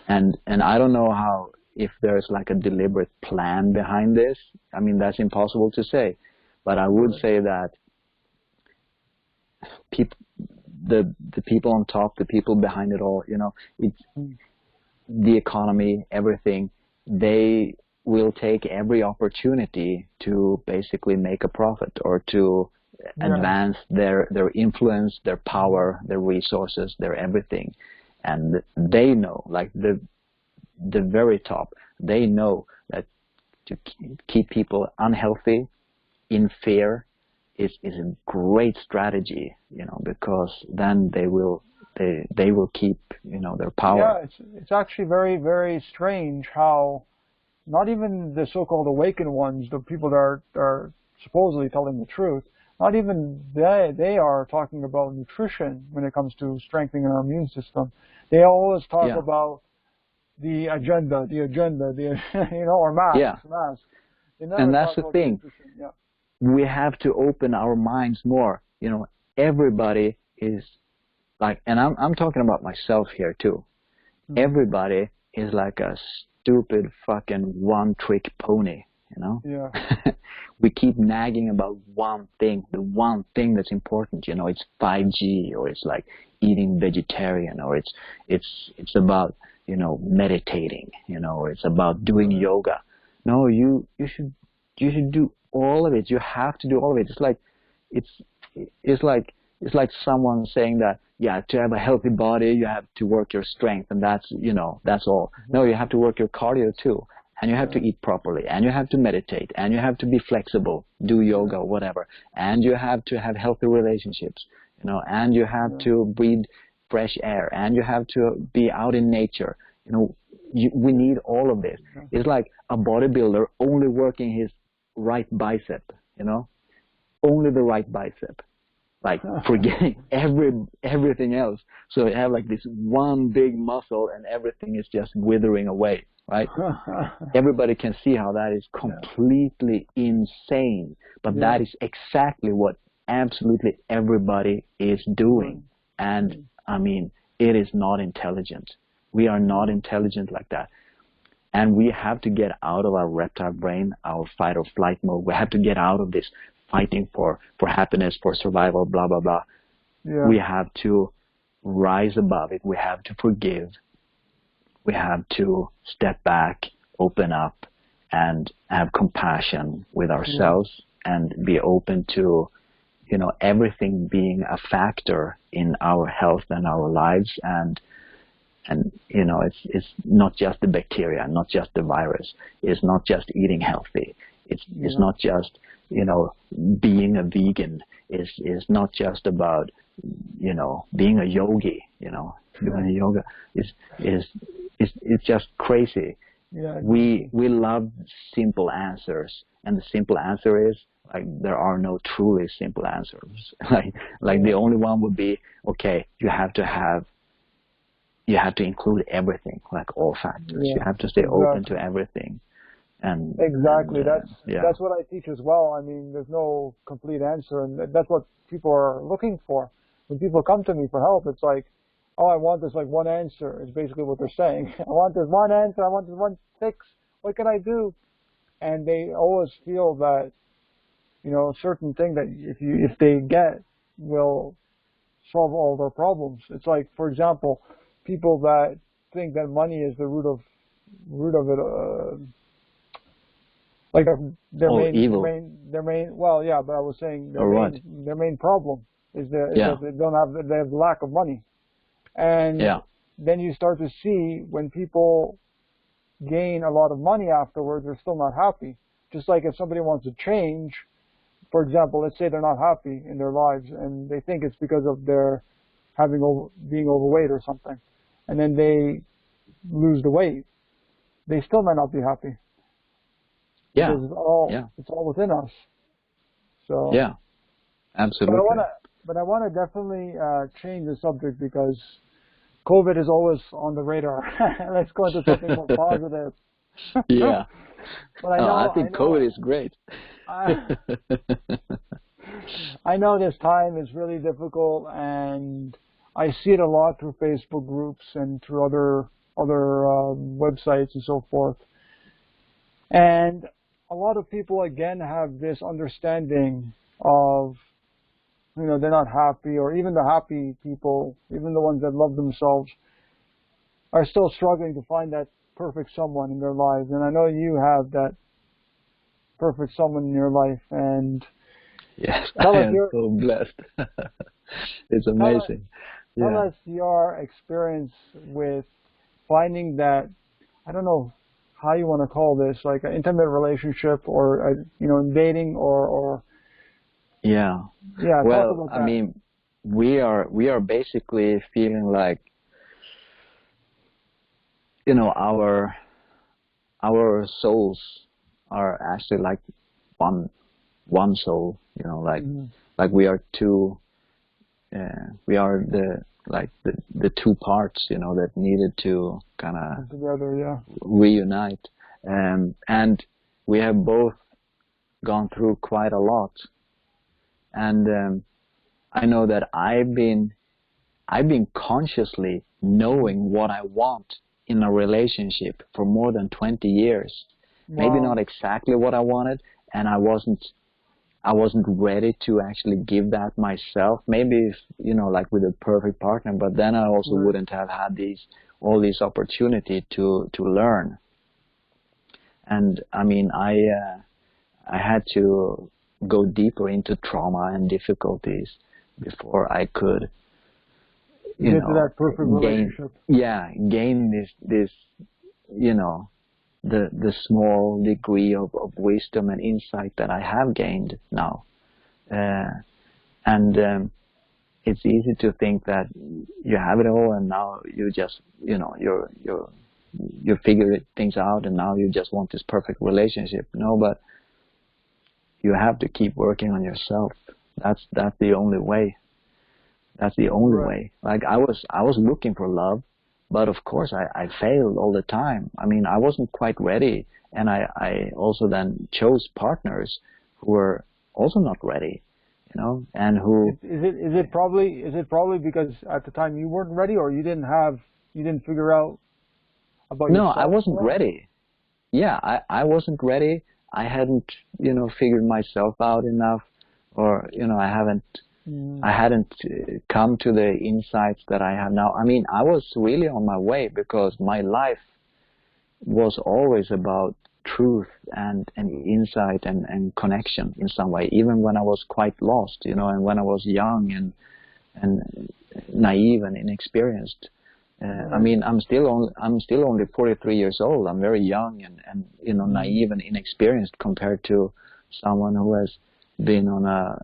And I don't know if there's like a deliberate plan behind this. I mean, that's impossible to say, but I would say that the people on top, the people behind it all, it's the economy, everything, they will take every opportunity to basically make a profit or to advance their influence, their power, their resources, their everything. And they know, like the very top, they know that to keep people unhealthy, in fear, is a great strategy, because then they will keep, their power. Yeah, it's actually very, very strange how not even the so-called awakened ones, the people that are supposedly telling the truth, not even they are talking about nutrition when it comes to strengthening our immune system. They always talk about the agenda, or masks. And that's the thing. Yeah. We have to open our minds more. Everybody is like, and I'm talking about myself here too. Mm-hmm. Everybody is like a stupid fucking one-trick pony, Yeah. We keep nagging about one thing, the one thing that's important, it's 5G, or it's like eating vegetarian, or it's about, meditating, or it's about doing yoga. No, you should do all of it. You have to do all of it. It's like someone saying that, to have a healthy body, you have to work your strength, and that's all. No, you have to work your cardio too, and you have to eat properly, and you have to meditate, and you have to be flexible, do yoga, whatever, and you have to have healthy relationships, and you have to breathe fresh air, and you have to be out in nature. We need all of this. It's like a bodybuilder only working his right bicep, only the right bicep, like forgetting everything else. So you have like this one big muscle and everything is just withering away, right? Everybody can see how that is completely insane, but that is exactly what absolutely everybody is doing. And I mean, it is not intelligent. We are not intelligent like that. And we have to get out of our reptile brain, our fight or flight mode. We have to get out of this fighting for happiness, for survival, blah, blah, blah. Yeah. We have to rise above it. We have to forgive. We have to step back, open up, and have compassion with ourselves and be open to, everything being a factor in our health and our lives. And it's not just the bacteria, not just the virus. It's not just eating healthy. It's not just, being a vegan. It's not just about, being a yogi, doing a yoga. It's just crazy. Yeah, we love simple answers, and the simple answer is, like, there are no truly simple answers. like the only one would be, okay, you have to include everything, like all factors. You have to stay open to everything. And that's what I teach as well. I mean, there's no complete answer, and that's what people are looking for. When people come to me for help, it's like, oh, I want this like one answer, is basically what they're saying. I want this one answer, I want this one fix. What can I do? And they always feel that, a certain thing that if they get will solve all their problems. It's like, for example, people that think that money is the root of it, like their main evil. Their main. Well, yeah, but I was saying their main problem is that they have lack of money, and then you start to see when people gain a lot of money afterwards, they're still not happy. Just like if somebody wants to change, for example, let's say they're not happy in their lives and they think it's because of their being overweight or something, and then they lose the weight, they still might not be happy. Yeah. Because it's all within us. So yeah, absolutely. But I want to definitely change the subject because COVID is always on the radar. Let's go into something more positive. Yeah. But I think COVID is great. I, I know this time is really difficult, and I see it a lot through Facebook groups and through other websites and so forth. And a lot of people again have this understanding of, they're not happy, or even the happy people, even the ones that love themselves, are still struggling to find that perfect someone in their lives. And I know you have that perfect someone in your life. And yes, I am so blessed. It's amazing. Tell us your experience with finding that, I don't know how you want to call this, like an intimate relationship, or dating, or yeah. Well, I mean, we are basically feeling like, our souls are actually like one soul, like we are two, we are the two parts, that needed to kind of together, reunite, and we have both gone through quite a lot, and I know that I've been consciously knowing what I want in a relationship for more than 20 years. Wow. Maybe not exactly what I wanted, and I wasn't ready to actually give that myself. Maybe, like with a perfect partner, but then I also wouldn't have had all these opportunity to learn. And I mean, I had to go deeper into trauma and difficulties before I could, get to that perfect relationship. Gain this, the small degree of wisdom and insight that I have gained now. And it's easy to think that you have it all, and now you just, you figure things out, and now you just want this perfect relationship. No, but you have to keep working on yourself. That's the only way. That's the only way. Like I was looking for love, but of course I failed all the time. I mean, I wasn't quite ready, and I also then chose partners who were also not ready, and who. Is it probably because at the time you weren't ready, or you didn't figure out about yourself? No, I wasn't ready. Yeah, I wasn't ready. I hadn't, figured myself out enough, or, I hadn't come to the insights that I have now. I mean, I was really on my way, because my life was always about truth and insight and connection in some way, even when I was quite lost, and when I was young and naive and inexperienced. I mean, I'm still only 43 years old. I'm very young and naive and inexperienced compared to someone who has been on a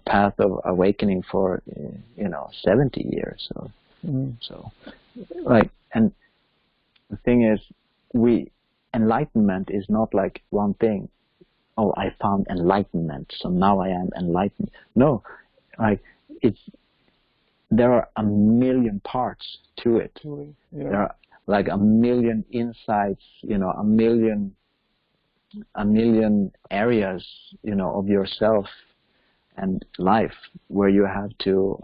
path of awakening for 70 years. So like, and the thing is, enlightenment is not like one thing. Oh, I found enlightenment, so now I am enlightened. No, like there are a million parts to it. Yeah. There are like a million insights, a million areas, of yourself and life where you have to,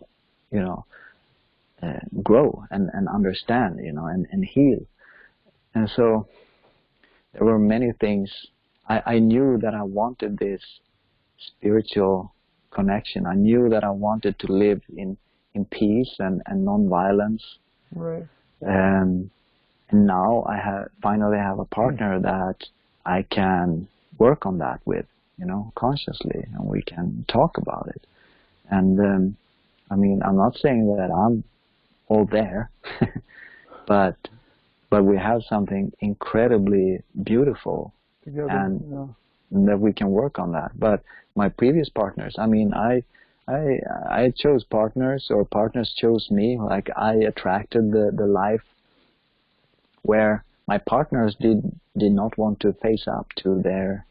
grow and understand, and heal. And so there were many things. I knew that I wanted this spiritual connection. I knew that I wanted to live in peace and non-violence. Right. And now I finally have a partner that I can work on that with, consciously, and we can talk about it. And I mean, I'm not saying that I'm all there, but we have something incredibly beautiful together, and that we can work on that. But my previous partners, I mean, I chose partners, or partners chose me. Like I attracted the life where my partners did not want to face up to their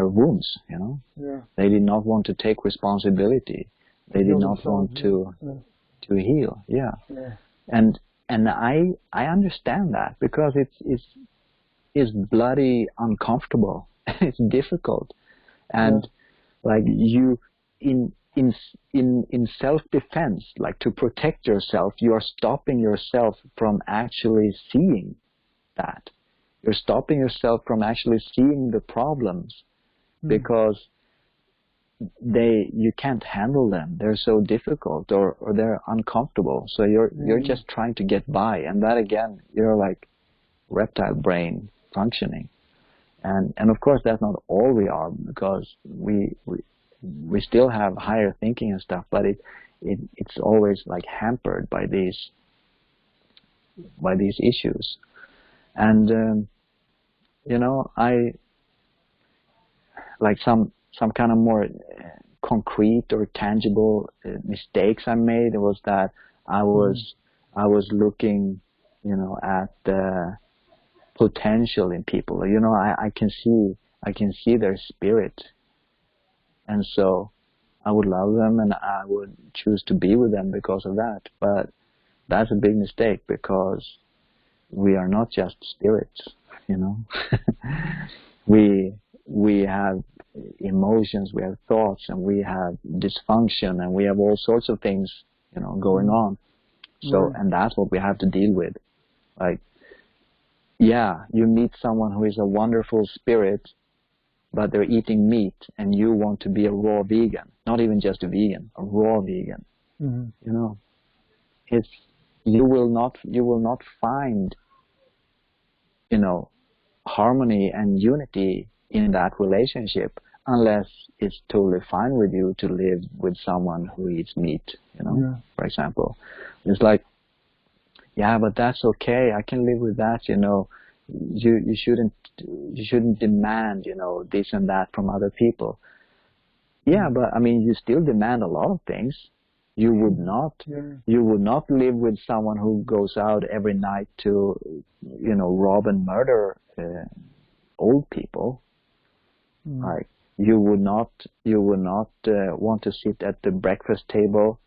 wounds, Yeah. They did not want to take responsibility. They did not want to heal. Yeah. And I understand that, because it's bloody uncomfortable It's difficult. And like you, in self-defense, like to protect yourself, you are stopping yourself from actually seeing that. You're stopping yourself from actually seeing the problems because you can't handle them. They're so difficult or they're uncomfortable. So you're just trying to get by, and that again, you're like reptile brain functioning. And of course that's not all we are, because we still have higher thinking and stuff, but it's always like hampered by these issues. And you know, I like some kind of more concrete or tangible mistakes I made. It was that I was looking, you know, at the potential in people. You know, I can see their spirit, and so I would love them and I would choose to be with them because of that. But that's a big mistake, because we are not just spirits, you know. we have emotions, we have thoughts, and we have dysfunction, and we have all sorts of things, you know, going on. So, and that's what we have to deal with. Like, yeah, you meet someone who is a wonderful spirit, but they're eating meat, and you want to be a raw vegan. Not even just a vegan, a raw vegan. You know, you will not find, you know, harmony and unity in that relationship unless it's totally fine with you to live with someone who eats meat, you know, for example. It's like, yeah, but that's okay. I can live with that, you know. You shouldn't demand, you know, this and that from other people. Yeah, but I mean, you still demand a lot of things. You would not live with someone who goes out every night to, you know, rob and murder old people. Like, you would not want to sit at the breakfast table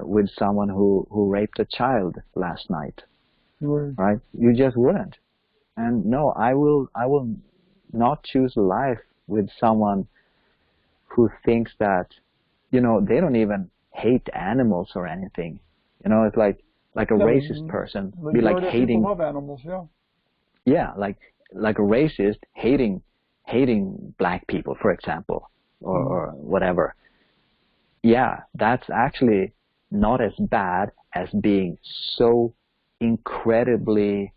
with someone who raped a child last night, right? You just wouldn't. And no, I will not choose life with someone who thinks that, you know, they don't even hate animals or anything. You know, it's like a racist person be like hating love animals, like a racist hating black people, for example, or whatever. Yeah, that's actually not as bad as being so incredibly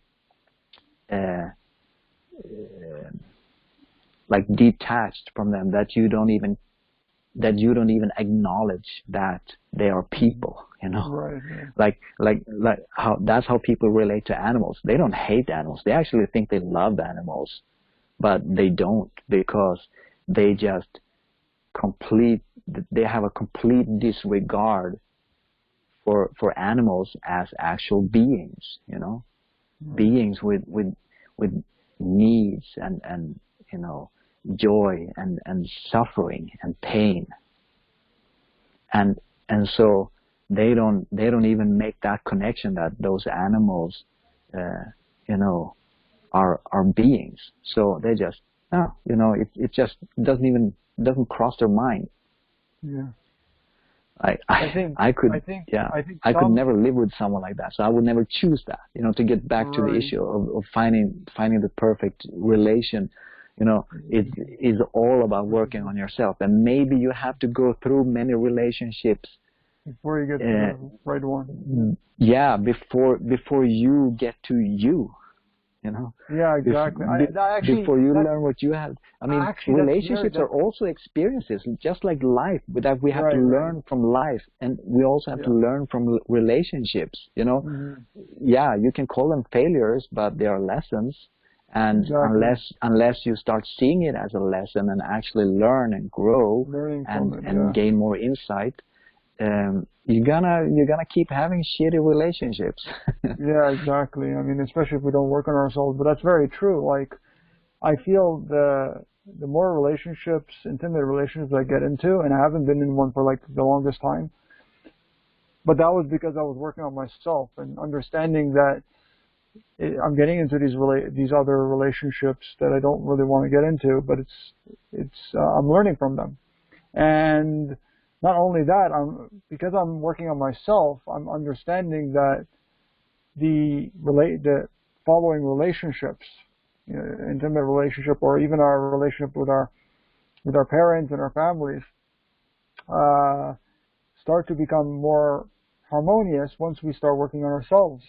like detached from them that you don't even acknowledge that they are people, you know. Like how that's how people relate to animals. They don't hate animals. They actually think they love animals, but they don't, because they just they have a complete disregard for animals as actual beings, you know, beings with needs and you know, joy and suffering and pain, and so they don't even make that connection that those animals you know, are beings. So they just, no, you know, it just doesn't cross their mind. I could never live with someone like that. So I would never choose that, you know, to get back to the issue of finding the perfect relation. You know, it is all about working on yourself, and maybe you have to go through many relationships before you get to the right one. Yeah, before you get to you. You know? Yeah, exactly. Before you learn what you have. I mean, relationships are also experiences, just like life, that we have to learn from life, and we also have to learn from relationships, you know? Yeah, you can call them failures, but they are lessons, and unless you start seeing it as a lesson and actually learn and grow and gain more insight, you're gonna keep having shitty relationships. Yeah, exactly. I mean, especially if we don't work on ourselves. But that's very true. Like, I feel the more relationships, intimate relationships I get into, and I haven't been in one for like the longest time, but that was because I was working on myself and understanding that I'm getting into these other relationships that I don't really want to get into, but I'm learning from them. And not only that, because I'm working on myself, I'm understanding that the following relationships, intimate relationship, or even our relationship with our parents and our families, start to become more harmonious once we start working on ourselves.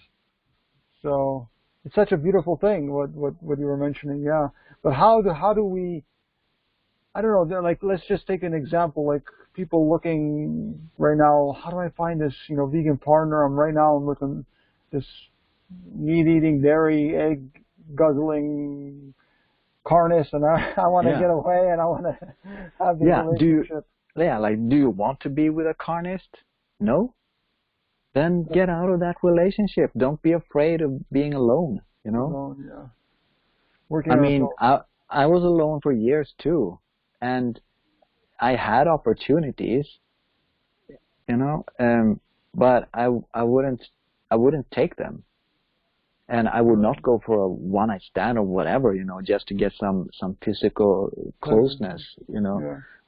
So it's such a beautiful thing what you were mentioning, yeah. But how do we? I don't know. Like, let's just take an example. Like, people looking right now. How do I find this vegan partner? I'm with this meat-eating, dairy, egg-guzzling carnist, and I want to get away, and I want to have this relationship. Do you want to be with a carnist? No? Then get out of that relationship. Don't be afraid of being alone, Alone, yeah. I was alone for years too, and I had opportunities, but I wouldn't take them. And I would not go for a one-night stand or whatever, just to get some physical closeness,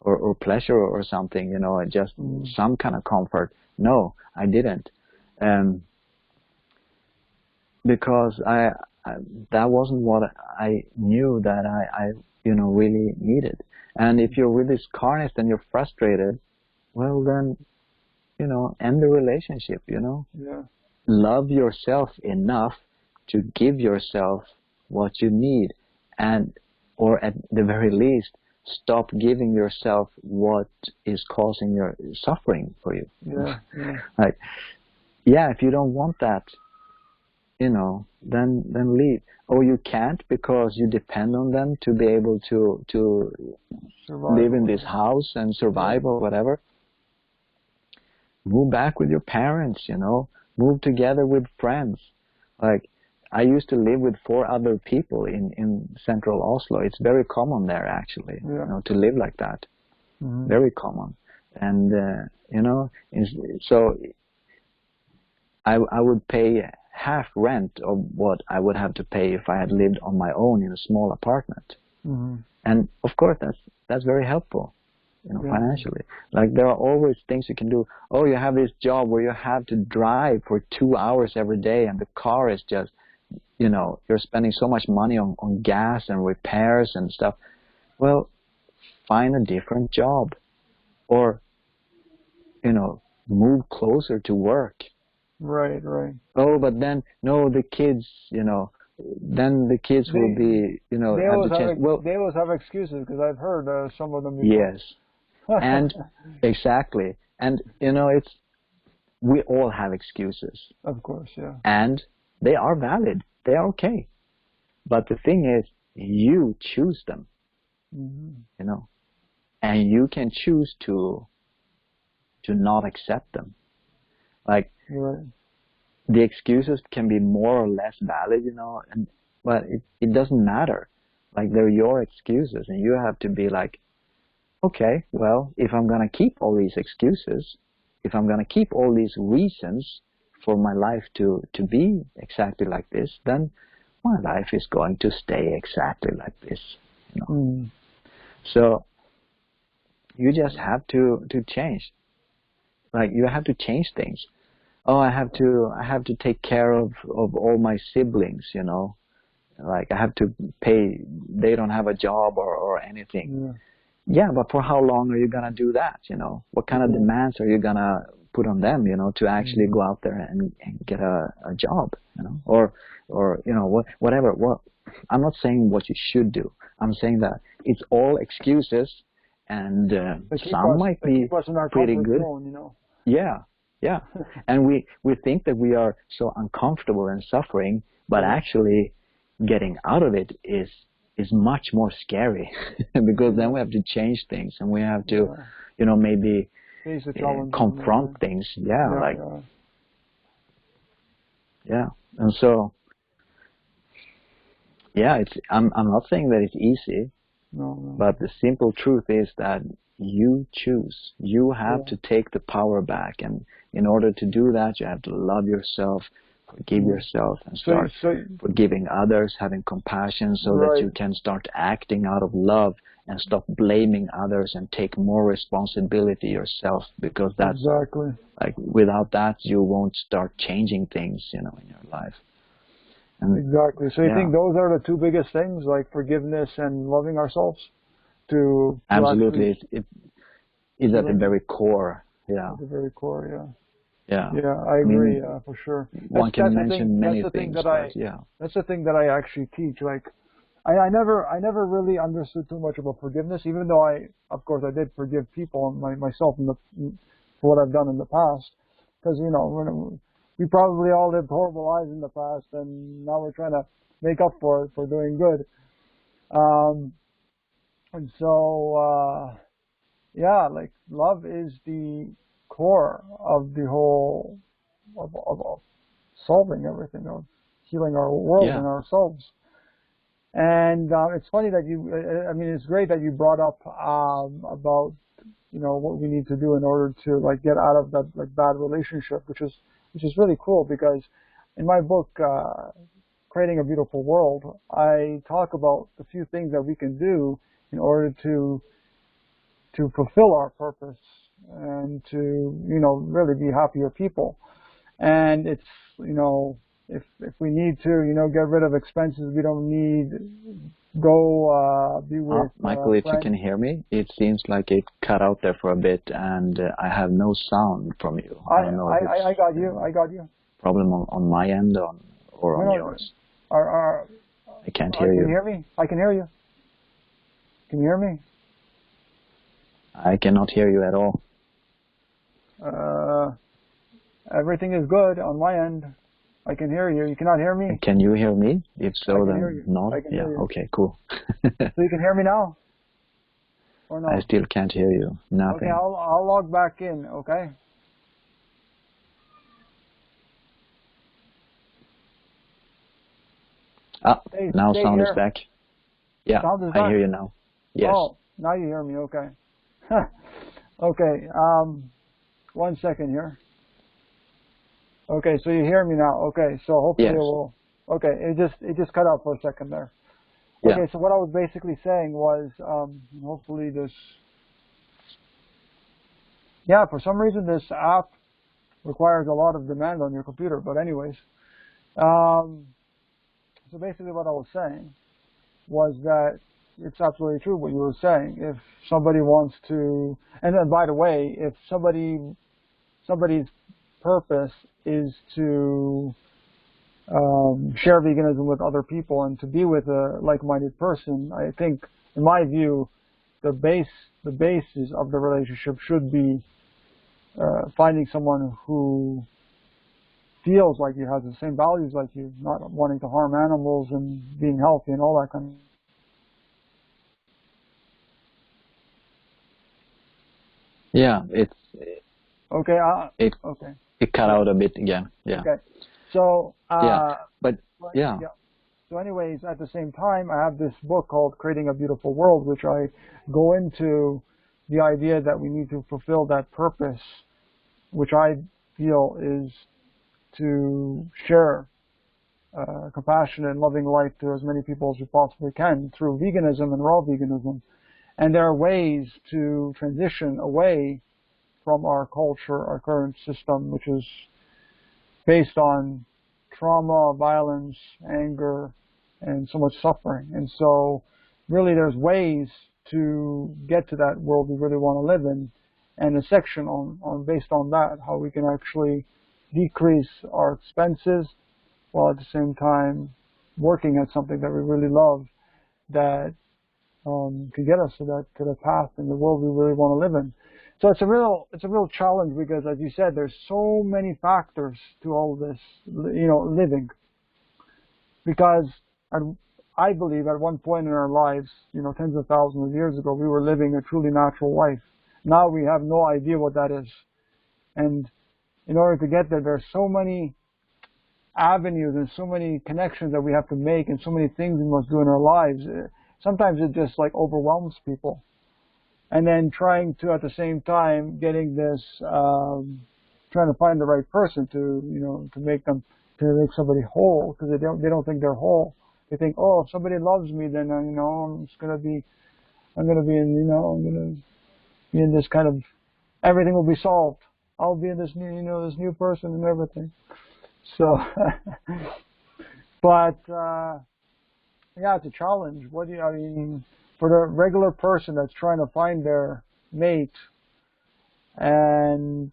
or pleasure or something, just some kind of comfort. No, I didn't, because that wasn't what I knew that I really needed. And if you're with this carnist and you're frustrated, well then, end the relationship. Yeah. Love yourself enough to give yourself what you need, or at the very least, stop giving yourself what is causing your suffering for you. Yeah. Like, if you don't want that, then leave. Oh, you can't because you depend on them to be able to live in this house and survive or whatever. Move back with your parents, move together with friends. Like, I used to live with 4 other people in central Oslo. It's very common there, actually, to live like that. Mm-hmm. Very common. And, so I would pay half rent of what I would have to pay if I had lived on my own in a small apartment. Mm-hmm. And of course, that's very helpful, financially. Like, there are always things you can do. Oh, you have this job where you have to drive for 2 hours every day, and the car is just, you're spending so much money on gas and repairs and stuff. Well, find a different job, or, move closer to work. Right. Oh, but then, no, the kids, then the kids will be, they always have excuses, because I've heard some of them before. Yes. And exactly. And, we all have excuses. Of course, yeah. And they are valid. They are okay. But the thing is, you choose them, and you can choose to not accept them. Like, the excuses can be more or less valid, but it doesn't matter. Like, they're your excuses, and you have to be like, okay, well, if I'm going to keep all these excuses, if I'm going to keep all these reasons for my life to be exactly like this, then my life is going to stay exactly like this. So you just have to change. Like, you have to change things. Oh, I have to take care of all my siblings, Like, I have to pay. They don't have a job or anything. Yeah, but for how long are you gonna do that? What kind of demands are you gonna put on them? To actually go out there and get a job. Or whatever. Well, I'm not saying what you should do. I'm saying that it's all excuses, and some might be pretty good. Zone, Yeah. And we think that we are so uncomfortable and suffering, but actually getting out of it is much more scary, because then we have to change things, and we have to, maybe confront things. And so, I'm not saying that it's easy, but the simple truth is that you choose. You have to take the power back, and in order to do that, you have to love yourself, Forgive yourself and So, start so forgiving others, having compassion so that right, you can start acting out of love and stop blaming others and take more responsibility yourself, because that's exactly, like, without that you won't start changing things, in your life. And exactly. So you yeah, think those are the two biggest things, like forgiveness and loving ourselves, to actually absolutely, it is at the bring very core. Yeah, at the very core. Yeah. yeah. Yeah, I I agree. mean, For sure. one can That's the thing. mention That's many the thing things, that but yeah, That's the thing that I actually teach. Like, I never really understood too much about forgiveness, even though of course, I did forgive people and myself for what I've done in the past. Because we probably all lived horrible lives in the past, and now we're trying to make up for it for doing good. Um, and so, yeah, like love is the core of the whole of solving everything, of healing our world yeah, and ourselves. And it's funny that I mean, it's great that you brought up about what we need to do in order to like get out of that like bad relationship, which is really cool because in my book, Creating a Beautiful World, I talk about the few things that we can do in order to fulfill our purpose and to really be happier people. And it's if we need to get rid of expenses we don't need, go be with Michael, if you can friends. hear me, it seems like it cut out there for a bit, and I have no sound from you. I don't know if I it's got you. I got you. problem on my end or No, on no. yours. Are I can't hear can you you. hear me? I can hear you. Can you hear me? I cannot hear you at all. Uh, Everything is good on my end. I can hear you. You cannot hear me? Can you hear me? If I so, can hear then you. not. I can Yeah, hear you. okay, cool. So you can hear me now? Or no? I still can't hear you. Okay, Nothing. I'll log back in, okay? Now Stay sound is here. back. Yeah, Sound is I back. hear you now. Yes. Oh, now you hear me, okay. Okay, 1 second here. Okay, so you hear me now. Okay, so hopefully it Yes. will. Okay, it just cut out for a second there. Yeah. Okay, so what I was basically saying was, hopefully this. Yeah, for some reason this app requires a lot of demand on your computer. But anyways, so basically what I was saying was that it's absolutely true what you were saying. If somebody wants to, and then by the way, if somebody's purpose is to share veganism with other people and to be with a like-minded person, I think, in my view, the basis of the relationship should be finding someone who feels like you, has the same values like you, not wanting to harm animals and being healthy and all that kind of. Yeah, Okay. it Okay. it cut Yeah. out a bit again. Yeah. Okay. So. Yeah. But yeah. Yeah. So, anyways, at the same time, I have this book called Creating a Beautiful World, which I go into the idea that we need to fulfill that purpose, which I feel is to share compassionate and loving life to as many people as we possibly can through veganism and raw veganism. And there are ways to transition away from our culture, our current system, which is based on trauma, violence, anger, and so much suffering. And so really there's ways to get to that world we really want to live in, and a section on based on that, how we can actually decrease our expenses while at the same time working at something that we really love, that can get us to the path and the world we really want to live in. So it's a real challenge because, as you said, there's so many factors to all of this, living. Because I believe at one point in our lives, tens of thousands of years ago, we were living a truly natural life. Now we have no idea what that is, and in order to get there, there's so many avenues and so many connections that we have to make, and so many things we must do in our lives. Sometimes it just like overwhelms people. And then trying to, at the same time, getting this, trying to find the right person to to make somebody whole, because they don't think they're whole. They think, oh, if somebody loves me, then you know, I'm gonna be in, you know, I'm gonna be in this kind of, everything will be solved. I'll be in this new, you know, this new person and everything. So, but yeah, it's a challenge. I mean, for the regular person that's trying to find their mate, and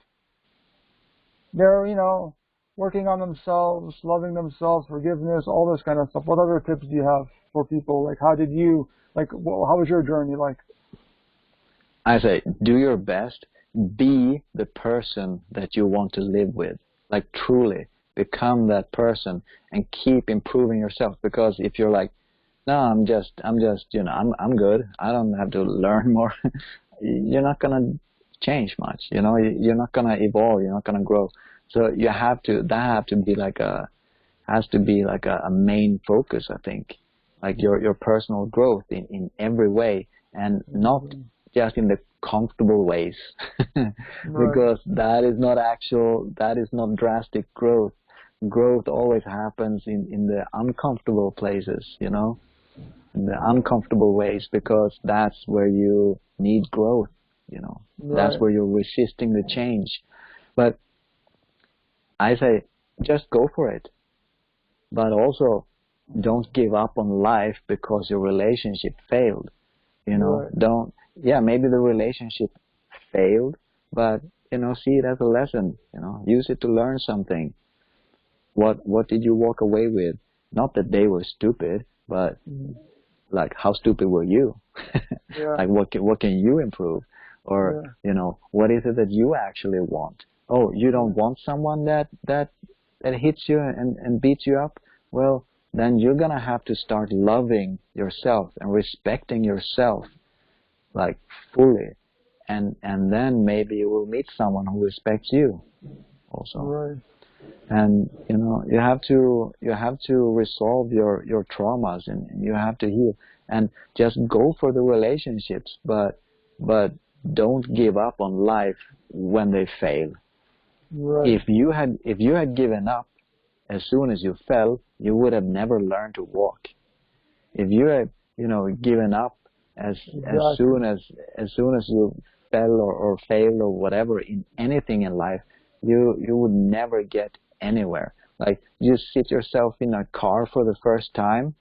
they're, you know, working on themselves, loving themselves, forgiveness, all this kind of stuff. What other tips do you have for people? Like, how was your journey like? I say, do your best. Be the person that you want to live with. Like, truly become that person and keep improving yourself. Because if you're like, no, I'm just, you know, I'm good. I don't have to learn more. You're not gonna change much. You know, you're not gonna evolve. You're not gonna grow. So you have to. That has to be like a main focus. I think, like your personal growth in every way, and not just in the comfortable ways, because that is not drastic growth. Growth always happens in the uncomfortable places, you know, in the uncomfortable ways, because that's where you need growth, you know. That's where you're resisting the change. But I say, just go for it. But also, don't give up on life because your relationship failed. You know, maybe the relationship failed, but, you know, see it as a lesson, you know, use it to learn something. What did you walk away with? Not that they were stupid, but like, how stupid were you? Like, what can you improve? Or, you know, what is it that you actually want? Oh, you don't want someone that hits you and beats you up? Well, then you're gonna have to start loving yourself and respecting yourself, like, fully, and then maybe you will meet someone who respects you also. And, you know, you have to resolve your traumas, and you have to heal, and just go for the relationships, but don't give up on life when they fail. If you had given up as soon as you fell, you would have never learned to walk. If you had, you know, given up as soon as you fell or failed or whatever in anything in life, you would never get anywhere. Like, you sit yourself in a car for the first time,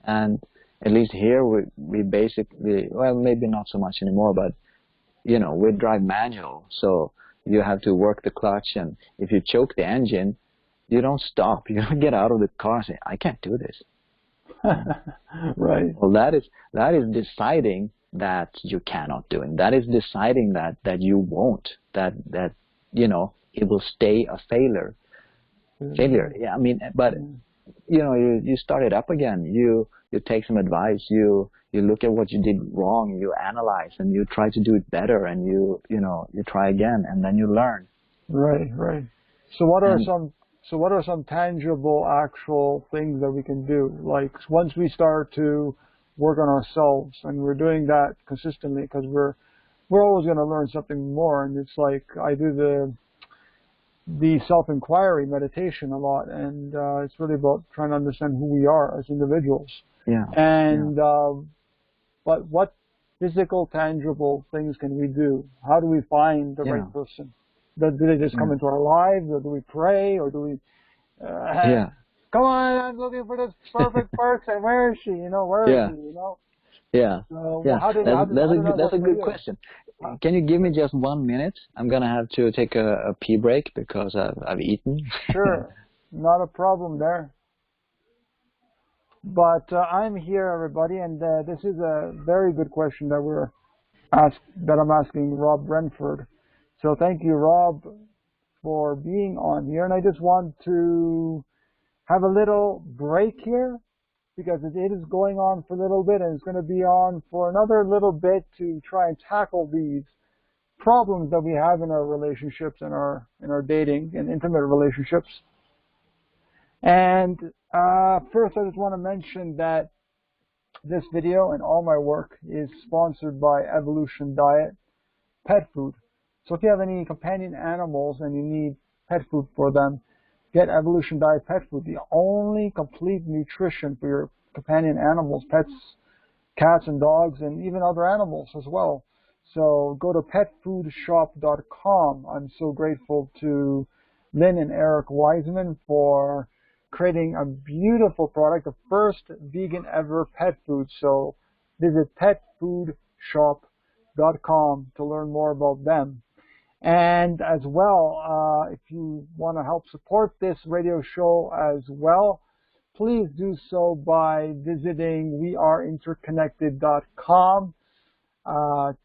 and at least here we basically, well, maybe not so much anymore, but, you know, we drive manual, so you have to work the clutch, and if you choke the engine, you don't stop. You don't get out of the car and say, I can't do this. Well, that is deciding that you cannot do it. That is deciding that you won't, that you know, it will stay a failure. Yeah, I mean, but, you know, you start it up again. You take some advice. You look at what you did wrong. You analyze, and you try to do it better. And you try again, and then you learn. Right. So what are some tangible, actual things that we can do? Like, once we start to work on ourselves, and we're doing that consistently, because we're always going to learn something more. And it's like, I do the self-inquiry meditation a lot, and it's really about trying to understand who we are as individuals. But what physical, tangible things can we do? How do we find the right person? Do they just come into our lives, or do we pray, or do we come on, I'm looking for this perfect person. Where is she? You know, where is she? You know? That's a good question. Can you give me just 1 minute? I'm gonna have to take a pee break because I've eaten. Sure, not a problem there. But I'm here, everybody, and this is a very good question that I'm asking Rob Renford. So thank you, Rob, for being on here. And I just want to have a little break here, because it is going on for a little bit, and it's going to be on for another little bit to try and tackle these problems that we have in our relationships and in our dating and intimate relationships. And first, I just want to mention that this video and all my work is sponsored by Evolution Diet Pet Food. So if you have any companion animals and you need pet food for them, get Evolution Diet Pet Food, the only complete nutrition for your companion animals, pets, cats and dogs, and even other animals as well. So go to petfoodshop.com. I'm so grateful to Lynn and Eric Wiseman for creating a beautiful product, the first vegan ever pet food. So visit petfoodshop.com to learn more about them. And as well, if you want to help support this radio show as well, please do so by visiting weareinterconnected.com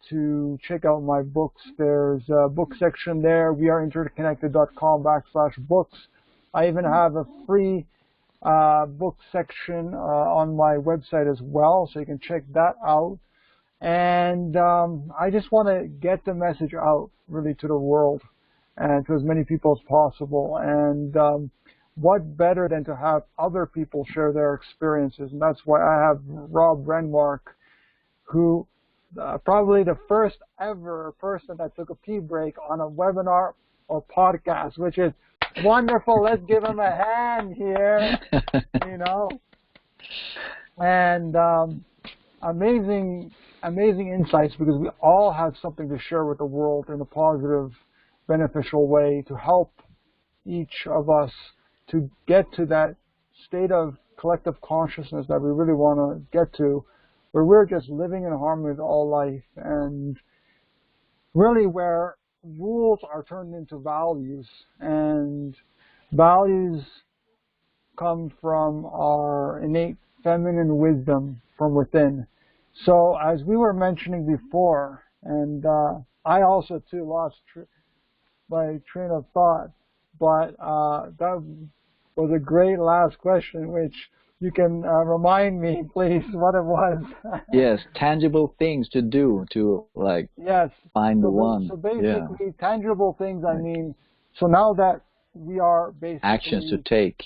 to check out my books. There's a book section there, weareinterconnected.com/books. I even have a free book section on my website as well, so you can check that out. And I just want to get the message out really to the world and to as many people as possible. And what better than to have other people share their experiences? And that's why I have Rob Renmark, who probably the first ever person that took a pee break on a webinar or podcast, which is wonderful. Let's give him a hand here, you know. And amazing insights, because we all have something to share with the world in a positive, beneficial way to help each of us to get to that state of collective consciousness that we really want to get to, where we're just living in harmony with all life, and really where rules are turned into values, and values come from our innate feminine wisdom from within. So as we were mentioning before, and I also too lost my train of thought, but that was a great last question, which you can remind me, please, what it was. Yes, tangible things to do to yes. Find the one. So basically, tangible things. I mean, so now that we are basically actions to take.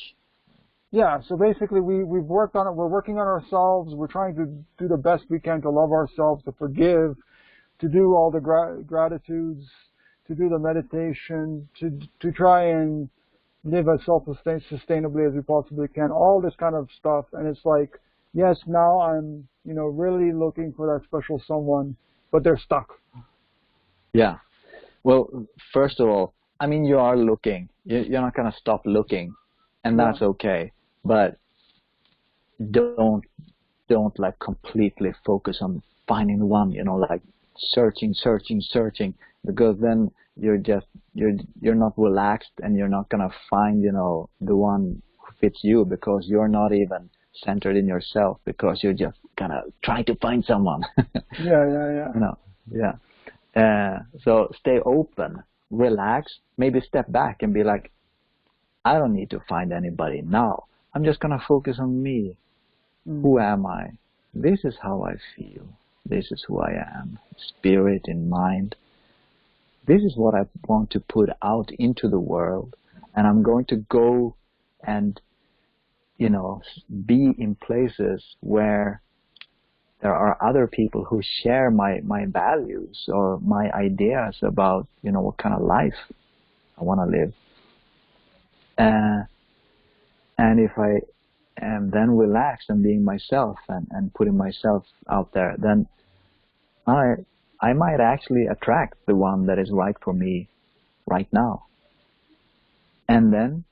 Yeah, so basically we've worked on it. We're working on ourselves. We're trying to do the best we can to love ourselves, to forgive, to do all the gratitudes, to do the meditation, to try and live as self-sustainably as we possibly can, all this kind of stuff. And it's like, yes, now I'm, really looking for that special someone, but they're stuck. Yeah. Well, first of all, I mean, you are looking. You're not going to stop looking, and that's okay. But don't completely focus on finding the one, searching, because then you're not relaxed, and you're not gonna find, the one who fits you, because you're not even centered in yourself, because you're just gonna try to find someone. So stay open, relax, maybe step back and be like, I don't need to find anybody now. I'm just going to focus on me. Who am I? This is how I feel. This is who I am. Spirit and mind. This is what I want to put out into the world. And I'm going to go and, be in places where there are other people who share my values or my ideas about, what kind of life I want to live. And if I am then relaxed and being myself and putting myself out there, then I might actually attract the one that is right for me right now. And then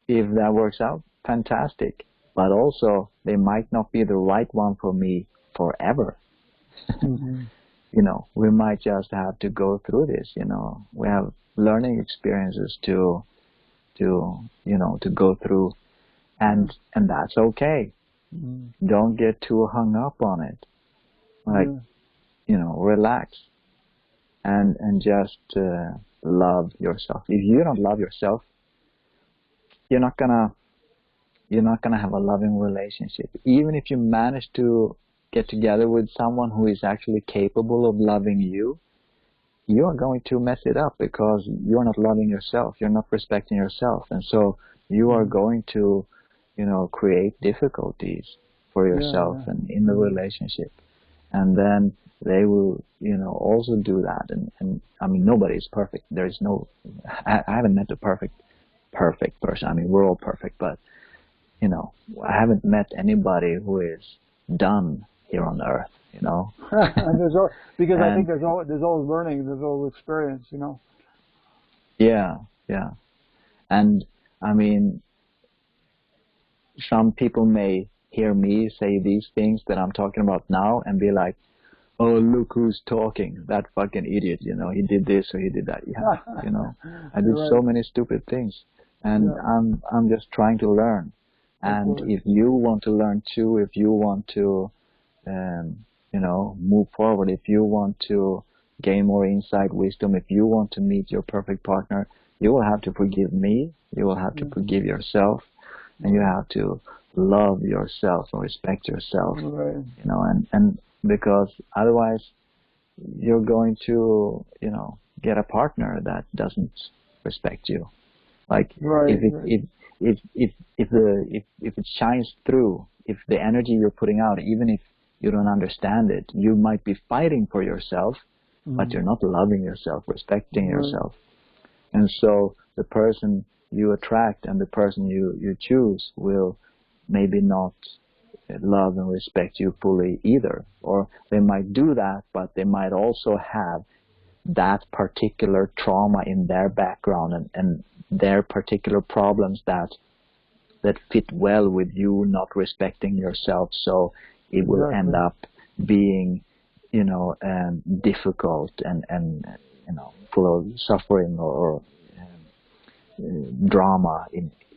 if that works out, fantastic. But also they might not be the right one for me forever. Mm-hmm. We might just have to go through this, we have learning experiences to go through, and that's okay. Don't get too hung up on it. Relax and just love yourself. If you don't love yourself, you're not gonna have a loving relationship. Even if you manage to get together with someone who is actually capable of loving you, you are going to mess it up, because you're not loving yourself. You're not respecting yourself. And so you are going to, create difficulties for yourself and in the relationship. And then they will, also do that. And I mean, nobody is perfect. There is no, I haven't met a perfect perfect person. I mean, we're all perfect, but you know, I haven't met anybody who is done here on earth, you know. Because I think And there's always learning, there's always experience, you know. yeah, yeah. And I mean, some people may hear me say these things that I'm talking about now and be like, oh, look who's talking, that fucking idiot, you know, he did this or he did that. Yeah, you know, I do You're so right. many stupid things, and Yeah, I'm just trying to learn. of And course. if you want to learn too, if you want to, you know, move forward, if you want to gain more insight, wisdom, if you want to meet your perfect partner, you will have to forgive me, you will have to Yeah, forgive yourself, and you right, have to love yourself and respect yourself, right. you know, and because otherwise you're going to, you know, get a partner that doesn't respect you. Like Right, if it right. if it shines through, if the energy you're putting out, even if you don't understand it, you might be fighting for yourself, but you're Mm, not loving yourself, respecting right. yourself. And so the person you attract and the person you choose will maybe not love and respect you fully either. Or they might do that, but they might also have that particular trauma in their background and their particular problems that fit well with you not respecting yourself. So it will end Exactly. up being, you know, difficult and you know, full of suffering or drama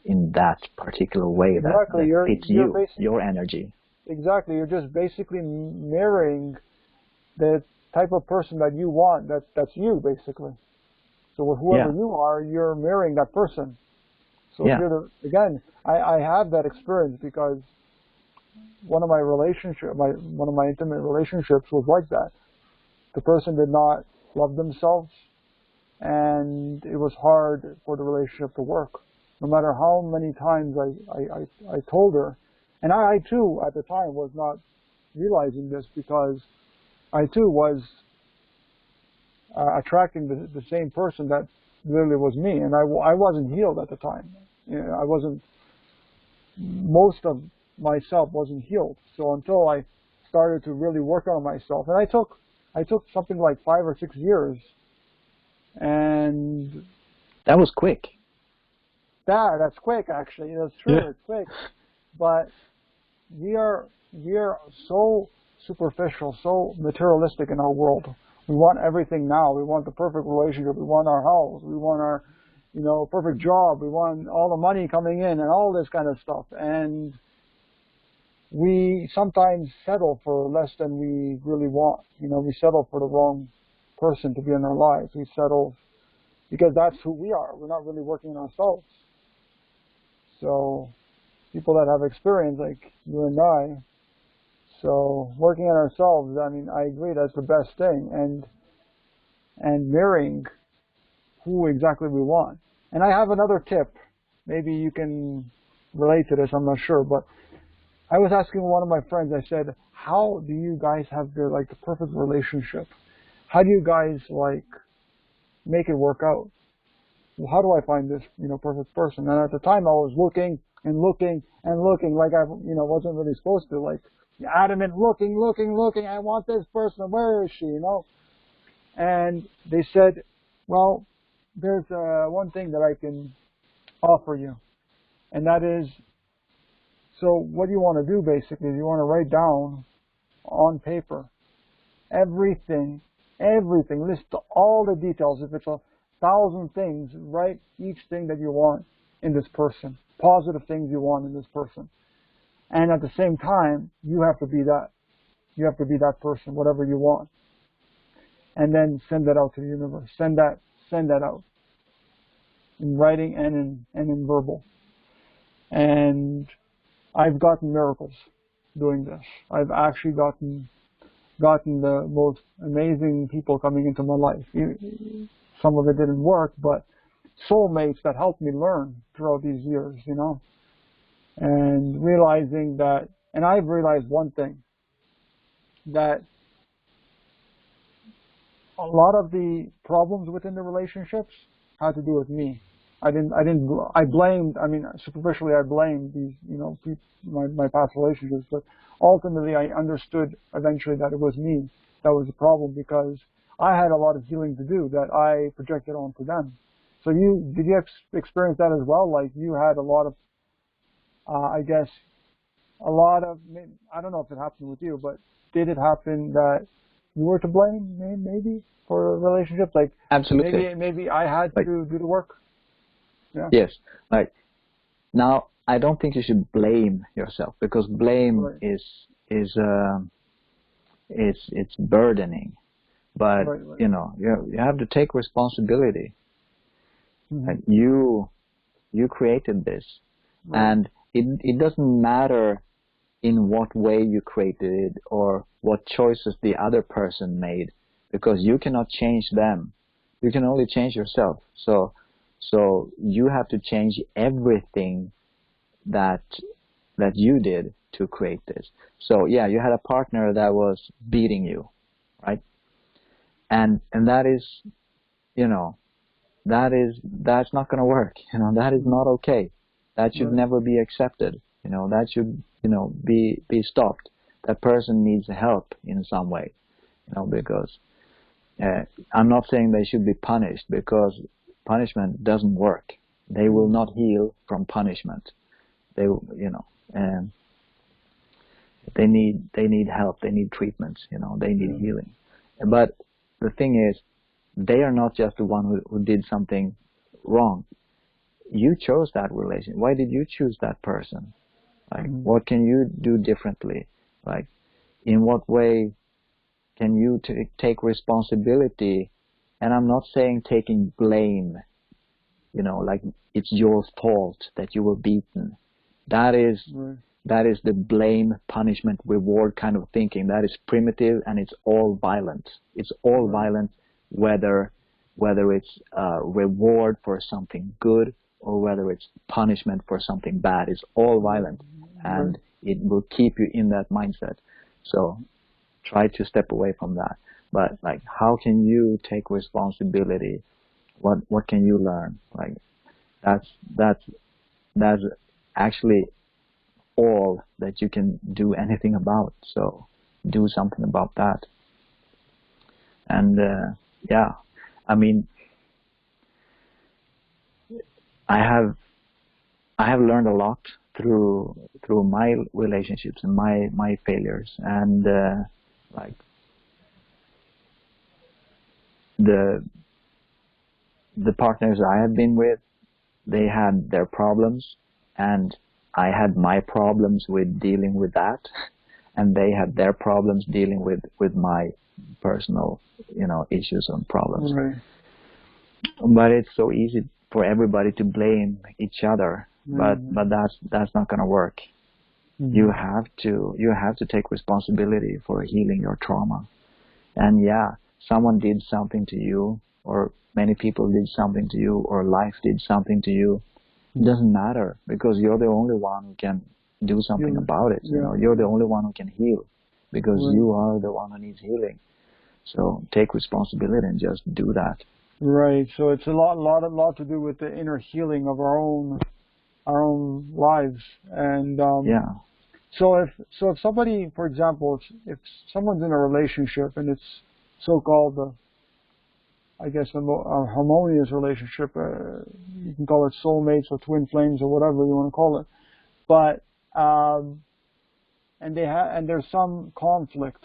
in that particular way Exactly. that You're fits you're you, basic your energy. exactly. You're just basically mirroring the type of person that you want. That's you basically. So with whoever Yeah, you are, you're mirroring that person. So if yeah, you're the again, I have that experience because one of my intimate relationships was like that. The person did not love themselves, and it was hard for the relationship to work. No matter how many times I told her, and I too at the time was not realizing this because I too was attracting the same person that literally was me, and I wasn't healed at the time. You know, I wasn't most of myself wasn't healed. So until I started to really work on myself, and I took something like 5 or 6 years, and that was quick. that's quick actually. That's Yeah. true, it's quick, but we are so superficial, so materialistic in our world. We want everything now. We want the perfect relationship. We want our house. We want our, you know, perfect job. We want all the money coming in and all this kind of stuff. And we sometimes settle for less than we really want. You know, we settle for the wrong person to be in our lives. We settle because that's who we are. We're not really working on ourselves. So people that have experience like you and I, so working on ourselves, I mean, I agree that's the best thing, and mirroring who exactly we want. And I have another tip. Maybe you can relate to this. I'm not sure, but I was asking one of my friends. I said, "How do you guys have the perfect relationship? How do you guys like make it work out? How do I find this perfect person?" And at the time, I was looking and looking and looking, like I wasn't really supposed to, like adamant, looking, looking, looking. I want this person. Where is she? And they said, "Well, there's one thing that I can offer you, and that is, so what you want to do basically is you want to write down on paper everything, everything. List all the details. If it's 1,000 things, write each thing that you want in this person, positive things you want in this person. And at the same time, you have to be that. You have to be that person, whatever you want. And then send that out to the universe. Send that out in writing and in verbal. And I've gotten miracles doing this. I've actually gotten the most amazing people coming into my life. Some of it didn't work, but soulmates that helped me learn throughout these years, and realizing that, and I've realized one thing, that a lot of the problems within the relationships had to do with me. I blamed, I mean, superficially I blamed these, my past relationships, but ultimately I understood eventually that it was me that was the problem because I had a lot of healing to do that I projected onto them. So did you experience that as well? Like you had a lot of, I guess, I don't know if it happened with you, but did it happen that you were to blame maybe for a relationship? Like Absolutely. maybe I had Like, to do the work. Yeah. yes. Like, now, I don't think you should blame yourself because blame Right. it's burdening. But Right. Right. you have to take responsibility. Mm-hmm. Like you created this, Right. and it doesn't matter in what way you created it or what choices the other person made, because you cannot change them. You can only change yourself. So you have to change everything that you did to create this. So yeah, you had a partner that was beating you, right? And that is, you know, that's not going to work. That is not okay. That should Right. never be accepted. That should, be stopped. That person needs help in some way, because I'm not saying they should be punished, because punishment doesn't work. They will not heal from punishment. And they need help. They need treatments. They need healing. But the thing is, they are not just the one who did something wrong. You chose that relation. Why did you choose that person? Like, what can you do differently? Like, in what way can you take responsibility? And I'm not saying taking blame, like it's your fault that you were beaten. That is the blame, punishment, reward kind of thinking. That is primitive, and it's all violent. It's all violent, whether it's reward for something good or whether it's punishment for something bad. It's all violent, and it will keep you in that mindset. So try to step away from that. But like, how can you take responsibility? What can you learn? Like, that's actually all that you can do anything about. So do something about that. And yeah, I mean, I have learned a lot through my relationships and my failures, and like the partners I have been with, they had their problems, and I had my problems with dealing with that, and they had their problems dealing with my personal, issues and problems. Right. But it's so easy for everybody to blame each other. But that's not going to work. You have to take responsibility for healing your trauma. And yeah, someone did something to you, or many people did something to you, or life did something to you. It doesn't matter, because you're the only one who can do something about it. You're the only one who can heal, because you are the one who needs healing. So take responsibility and just do that. Right. So it's a lot to do with the inner healing of our own lives. And so if somebody, for example, if someone's in a relationship and it's so-called I guess a harmonious relationship, you can call it soulmates or twin flames or whatever you want to call it, but and there's some conflict.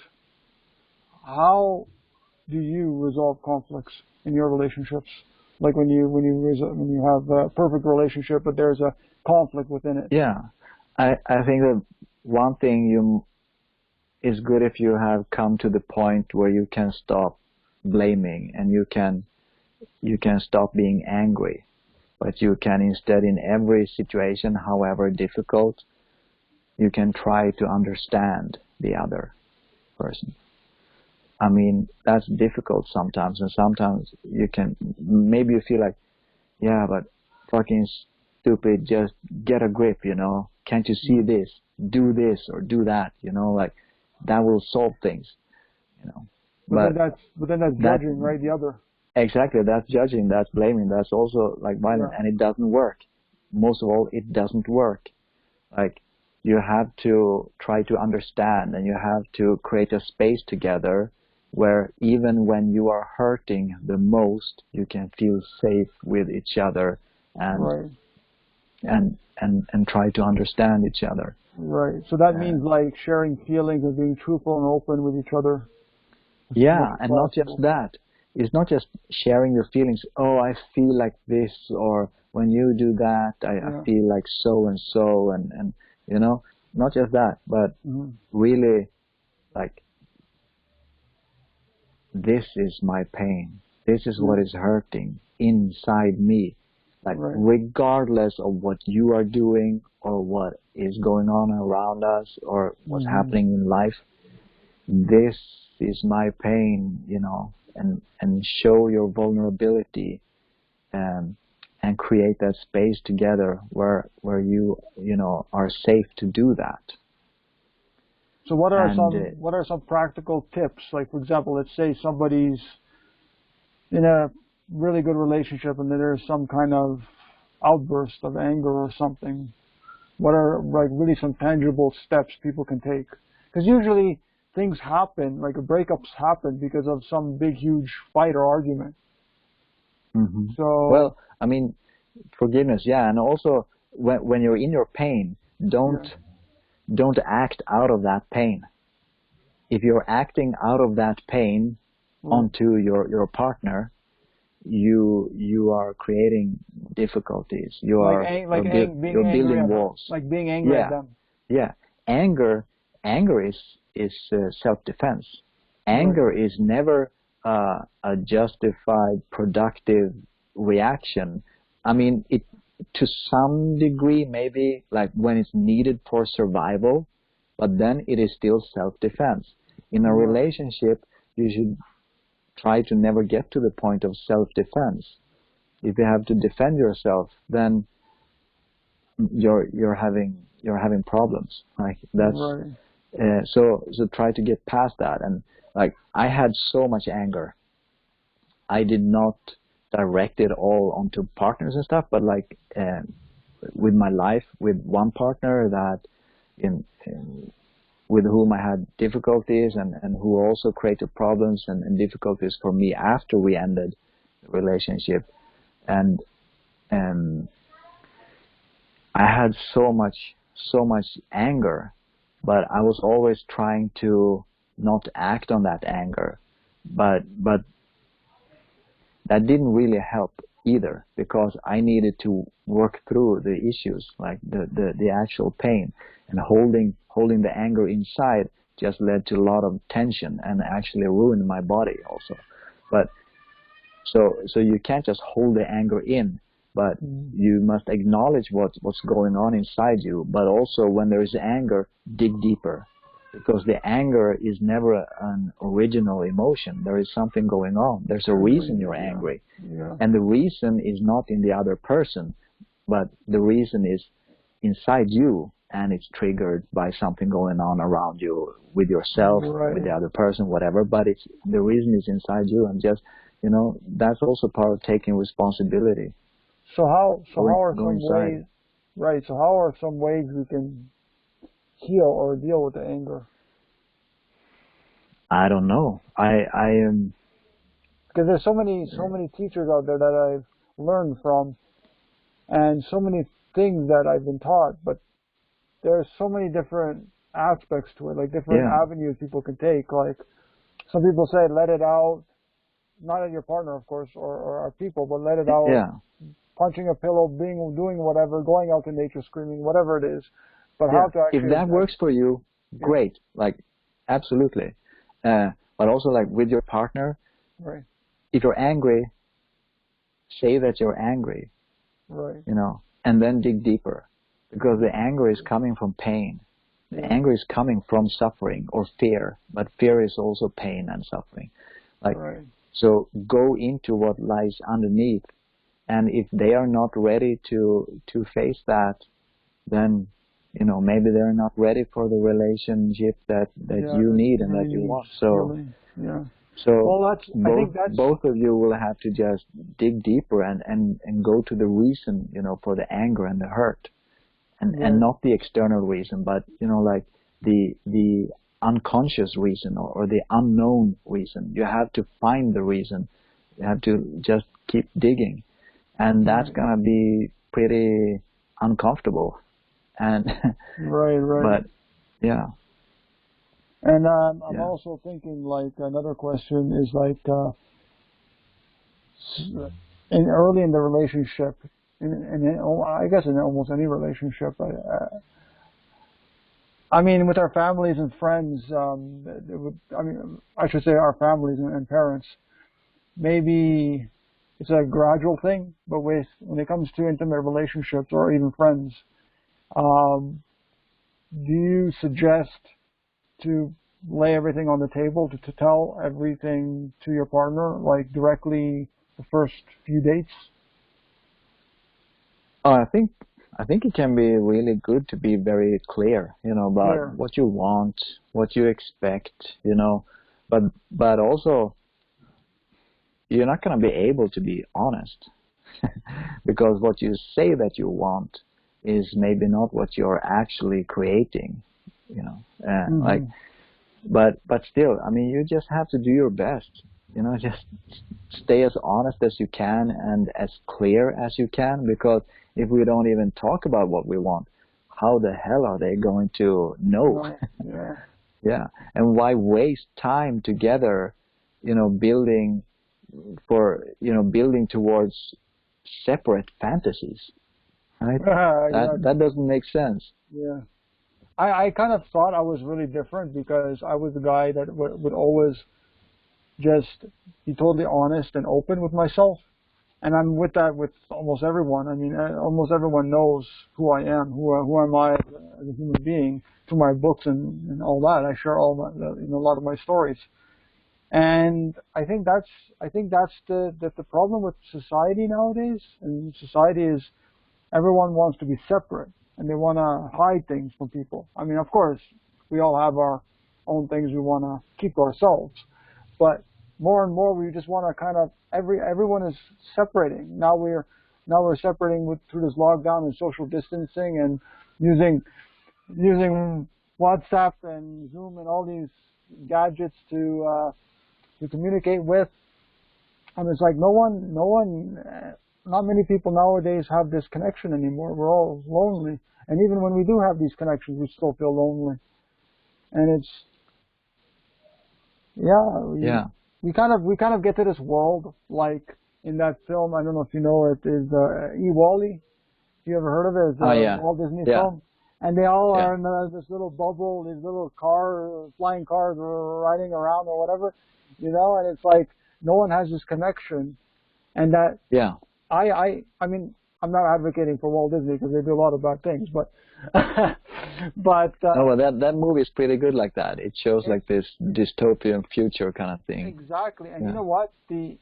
How do you resolve conflicts in your relationships? Like when you have a perfect relationship, but there's a conflict within it. Yeah, I think that one thing is good if you have come to the point where you can stop blaming, and you can stop being angry, but you can instead, in every situation, however difficult, you can try to understand the other person. I mean, that's difficult sometimes, and sometimes maybe you feel like, yeah, but fucking stupid, just get a grip, can't you see this, do this or do that, like that will solve things, But then that's judging, right? The other. exactly, that's judging, that's blaming, that's also like violent, Yeah. and it doesn't work. Most of all, it doesn't work. Like, you have to try to understand, and you have to create a space together where even when you are hurting the most, you can feel safe with each other, and Right. try to understand each other. Right. So that Uh, means like sharing feelings and being truthful and open with each other as much yeah, as and not just possible. that. It's not just sharing your feelings. Oh, I feel like this, or when you do that, I Yeah. feel like so and so, and you know, not just that, but Hmm. really like, this is my pain. This is what Yeah. is hurting inside me. Like, Right. regardless of what you are doing or what is going on around us or what's Hmm. happening in life, this is my pain, and show your vulnerability, and create that space together where you are safe to do that. So what are And some practical tips? Like for example, let's say somebody's in a really good relationship and then there's some kind of outburst of anger or something. What are like really some tangible steps people can take? Because usually things happen, like breakups happen because of some big, huge fight or argument. mhm. So Well, I mean, forgiveness, yeah, and also when you're in your pain, don't yeah, don't act out of that pain. If you're acting out of that pain right. onto your partner, you are creating difficulties. Being You're angry building at her, walls. like being angry at Yeah, them. yeah. Anger is self-defense. Right. Anger is never a justified, productive reaction. I mean, it to some degree maybe like when it's needed for survival, but then it is still self-defense. In a Right. relationship, you should try to never get to the point of self-defense. If you have to defend yourself, then you're having problems. Like, that's Right. so try to get past that. And like, I had so much anger. I did not direct it all onto partners and stuff, but like, with my life, with one partner that with whom I had difficulties, and who also created problems and difficulties for me after we ended the relationship. And I had so much anger, but I was always trying to not act on that anger. But that didn't really help either, because I needed to work through the issues, like the actual pain, and holding the anger inside just led to a lot of tension and actually ruined my body also. But so you can't just hold the anger in, but Mm. you must acknowledge what's going on inside you. But also, when there is anger, dig deeper, because the anger is never an original emotion. There is something going on. There's a reason you're Yeah. angry, Yeah. and the reason is not in the other person, but the reason is inside you, and it's triggered by something going on around you, with yourself, with the Right. other person, whatever. But it's the reason is inside you, and just that's also part of taking responsibility. So how are Go some inside. ways, right? So how are some ways we can heal or deal with the anger? I don't know. I am. Because there's so many teachers out there that I've learned from, and so many things that I've been taught, but there's so many different aspects to it, like different Yeah, avenues people can take. Like some people say, let it out, not at your partner, of course, or our people, but let it out, yeah, punching a pillow, doing whatever, going out to nature, screaming, whatever it is. But yeah. how to If actually, that works for you, yeah, great. Like, absolutely. But also, like, with your partner, right, if you're angry, say that you're angry, right, and then dig deeper, because the anger is coming from pain. The yeah, anger is coming from suffering or fear, but fear is also pain and suffering. Like, right, so go into what lies underneath, and if they are not ready to face that, then maybe they're not ready for the relationship that yeah, you that need and that really you needs want. So healing, yeah. So Well, I think that's both of you will have to just dig deeper and go to the reason, for the anger and the hurt, and right. not the external reason, but like the unconscious reason, or the unknown reason. You have to find the reason. You have to just keep digging, and that's Right, gonna be pretty uncomfortable. And right, right. but yeah, And I'm yeah. also thinking like another question is like in early in the relationship, I guess in almost any relationship, I mean, with our families and friends, I mean, I should say our families and parents, maybe it's a gradual thing, but when it comes to intimate relationships or even friends, um, do you suggest to lay everything on the table, to tell everything to your partner, like directly the first few dates? Oh, I think it can be really good to be very clear, about Clear. what you want, what you expect, but also you're not going to be able to be honest because what you say that you want is maybe not what you're actually creating, like, Hmm. but still, I mean, you just have to do your best, just stay as honest as you can and as clear as you can, because if we don't even talk about what we want, how the hell are they going to know? No. Yeah. Yeah, and why waste time together, building building towards separate fantasies, right? That Exactly. doesn't make sense. Yeah. I kind of thought I was really different because I was the guy that would always just be totally honest and open with myself. And I'm with that with almost everyone. I mean, almost everyone knows who I am, who am I as a human being through my books and all that. I share all my, a lot of my stories. And I think that's the problem with society nowadays. And society is everyone wants to be separate and they want to hide things from people. I mean, of course, we all have our own things we want to keep to ourselves, but more and more we just want to kind of everyone is separating. Now we're separating through this lockdown and social distancing and using using WhatsApp and Zoom and all these gadgets to communicate with. And it's like not many people nowadays have this connection anymore. We're all lonely. And even when we do have these connections, we still feel lonely. And it's, yeah, Yeah. we kind of get to this world like in that film. I don't know if you know it, is E-Wally. You ever heard of it? It's Oh a yeah. Walt Disney Yeah. film. And they all Yeah. are in this little bubble, these little flying cars riding around or whatever, and it's like no one has this connection. And that Yeah. I mean, I'm not advocating for Walt Disney because they do a lot of bad things, but but No, well, that movie is pretty good like that. It shows it's like this dystopian future kind of thing. exactly. And you Yeah. know what? The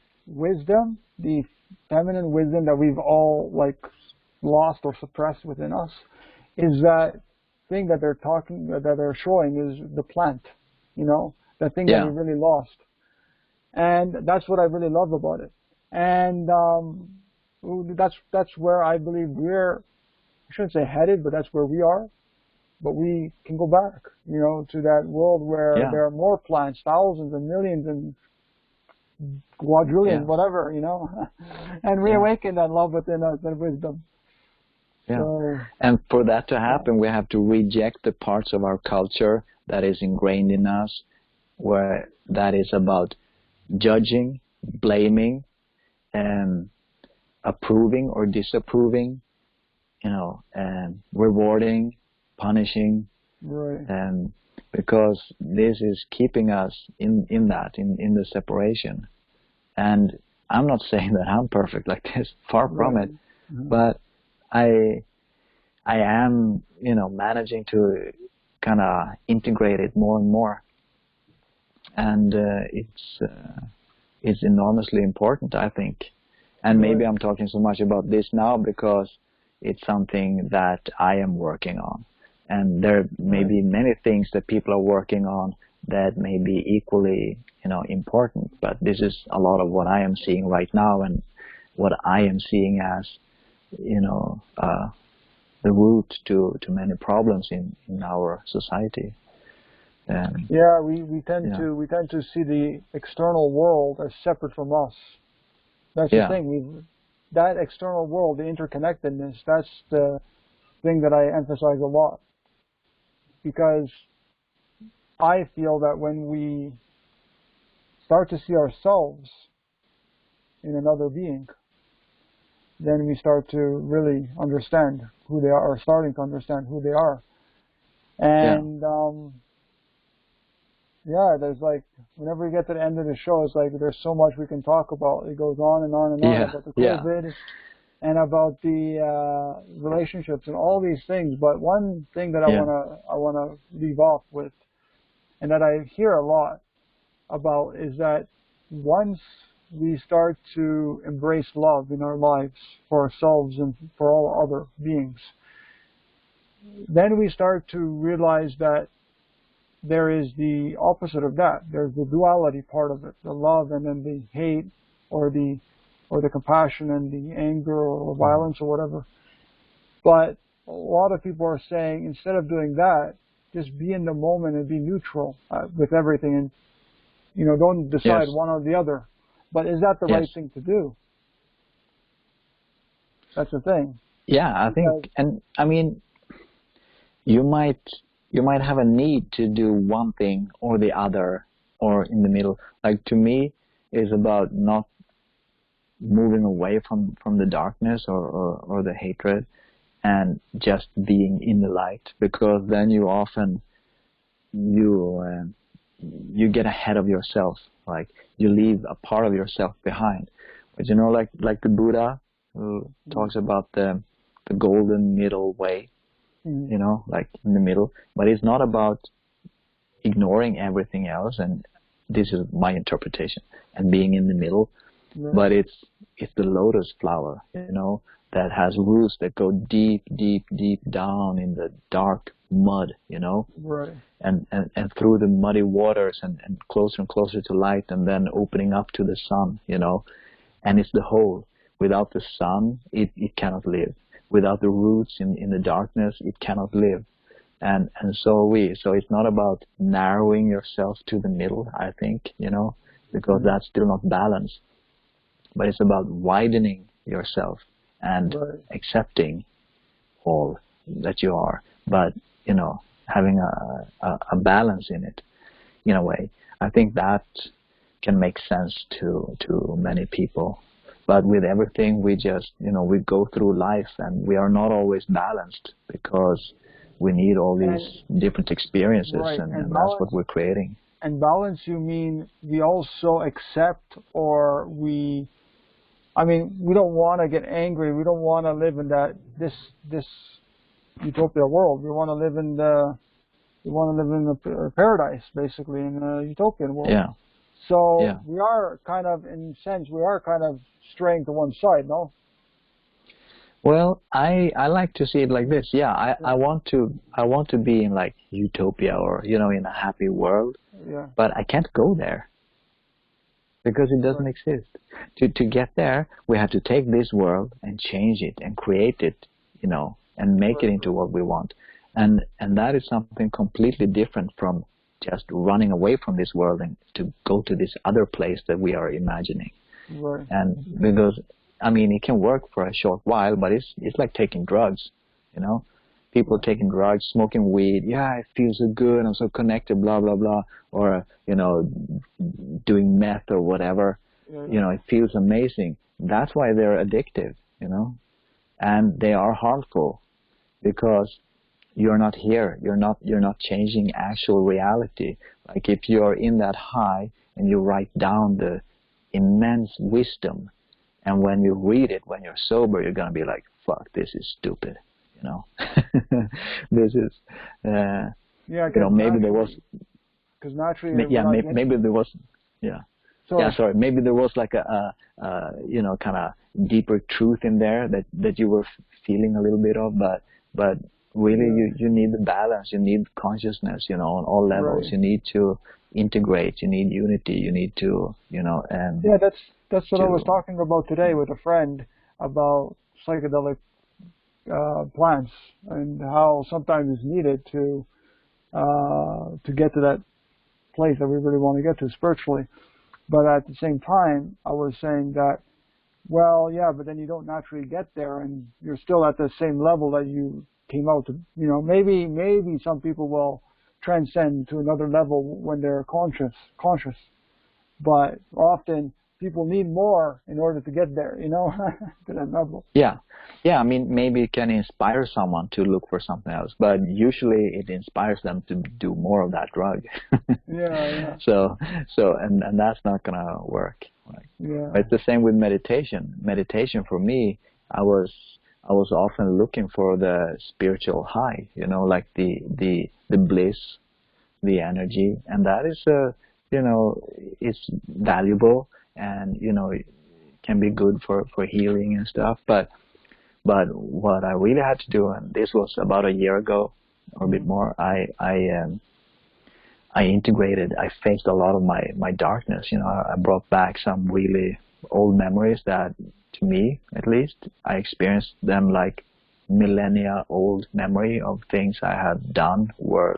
feminine wisdom that we've all like lost or suppressed within us, is that thing that they're showing is the plant, that thing that we Yeah. really lost. And that's what I really love about it. And that's where I believe I shouldn't say headed, but that's where we are. But we can go back, to that world where Yeah. there are more plants, thousands and millions and quadrillions, Yeah. whatever, and Yeah. reawaken that love within us and wisdom. Yeah. So, And for that to yeah, happen, we have to reject the parts of our culture that is ingrained in us, where that is about judging, blaming, and approving or disapproving, and rewarding, punishing, right. and because this is keeping us in the separation. And I'm not saying that I'm perfect like this, far from Right. it, Mhm. but I I am, managing to kind of integrate it more and more, and it's enormously important, I think. And maybe Right. I'm talking so much about this now because it's something that I am working on, and there may Right. be many things that people are working on that may be equally, important. But this is a lot of what I am seeing right now, and what I am seeing as, the root to many problems in our society. Yeah, we tend to see the external world as separate from us. That's the thing. That external world, the interconnectedness, that's the thing that I emphasize a lot. Because I feel that when we start to see ourselves in another being, then we start to really understand who they are, or starting to understand who they are. And there's like, whenever we get to the end of the show, it's like there's so much we can talk about. It goes on and on and on about the COVID and about the relationships and all these things. But one thing that I wanna leave off with, and that I hear a lot about, is that once we start to embrace love in our lives for ourselves and for all other beings, then we start to realize that there is the opposite of that. There's the duality part of it, the love and then the hate, or the compassion and the anger or violence or whatever. But a lot of people are saying, instead of doing that, just be in the moment and be neutral with everything, and don't decide one or the other. But is that the right thing to do? That's the thing. Yeah, I think, and I mean, you might have a need to do one thing or the other, or in the middle. Like, to me, it's about not moving away from the darkness or the hatred, and just being in the light, because then you often you get ahead of yourself. Like, you leave a part of yourself behind. But like the Buddha, who talks about the golden middle way, like in the middle. But it's not about ignoring everything else, and this is my interpretation, and being in the middle. But it's the lotus flower, that has roots that go deep, deep, deep down in the dark mud, Right. And through the muddy waters, and closer and closer to light, and then opening up to the sun, and it's the whole. Without the sun, it cannot live. Without the roots in the darkness, it cannot live. And so are we. So it's not about narrowing yourself to the middle, I think, because that's still not balanced. But it's about widening yourself and accepting all that you are, but having a balance in it, in a way. I think that can make sense to many people. But with everything, we just we go through life, and we are not always balanced, because we need all these different experiences, and that's what we're creating. And balance, you mean we also accept, or we don't want to get angry. We don't want to live in this utopia world. We want to live in a paradise, basically, in a utopian world. Yeah. So we are kind of, in a sense, straying to one side, no? Well, I like to see it like this. Yeah, I want to be in like utopia, or in a happy world. Yeah. But I can't go there, because it doesn't exist. To get there, we have to take this world and change it and create it, and make it into what we want. And that is something completely different from just running away from this world and to go to this other place that we are imagining. Right. And because, it can work for a short while, but it's like taking drugs, People taking drugs, smoking weed, it feels so good, I'm so connected, blah, blah, blah. Or, doing meth or whatever, it feels amazing. That's why they're addictive, and they are harmful, because you're not here. You're not changing actual reality. Like, if you're in that high and you write down the immense wisdom, and when you read it, when you're sober, you're going to be like, fuck, this is stupid, This is, maybe there was... Because naturally... maybe there was... Yeah. Sorry. Maybe there was like a kind of deeper truth in there that you were feeling a little bit of, but Really, Yeah. you need the balance. You need consciousness, on all levels. Right. You need to integrate. You need unity. You need to, Yeah, that's what I was to talking about today with a friend about psychedelic plants and how sometimes it's needed to get to that place that we really want to get to spiritually. But at the same time, I was saying that, well, yeah, but then you don't naturally get there, and you're still at the same level that you came out to. Maybe some people will transcend to another level when they're conscious. But often people need more in order to get there, to that level. yeah, yeah. I mean, maybe it can inspire someone to look for something else, but usually it inspires them to do more of that drug. Yeah, yeah, so, and that's not gonna work. Right? yeah. But it's the same with meditation. Meditation for me, I was I was often looking for the spiritual high, like the bliss, the energy, and that is it's valuable, and it can be good for healing and stuff. But what I really had to do, and this was about a year ago or a bit Mm. more, I integrated. I faced a lot of my darkness. I brought back some really old memories that, to me at least, I experienced them like millennia old memory of things I had done, were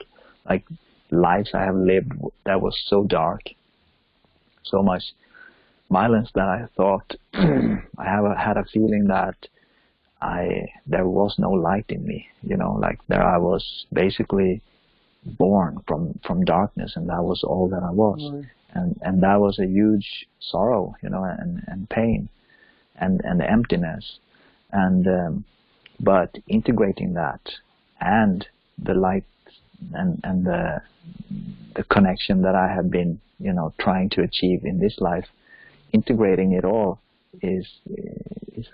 like lives I have lived that was so dark, so much violence, that I thought had a feeling that there was no light in me. Like there I was basically born from darkness, and that was all that I was. Right. And that was a huge sorrow, and pain, and emptiness. And but integrating that and the light, and the connection that I have been trying to achieve in this life, integrating it all is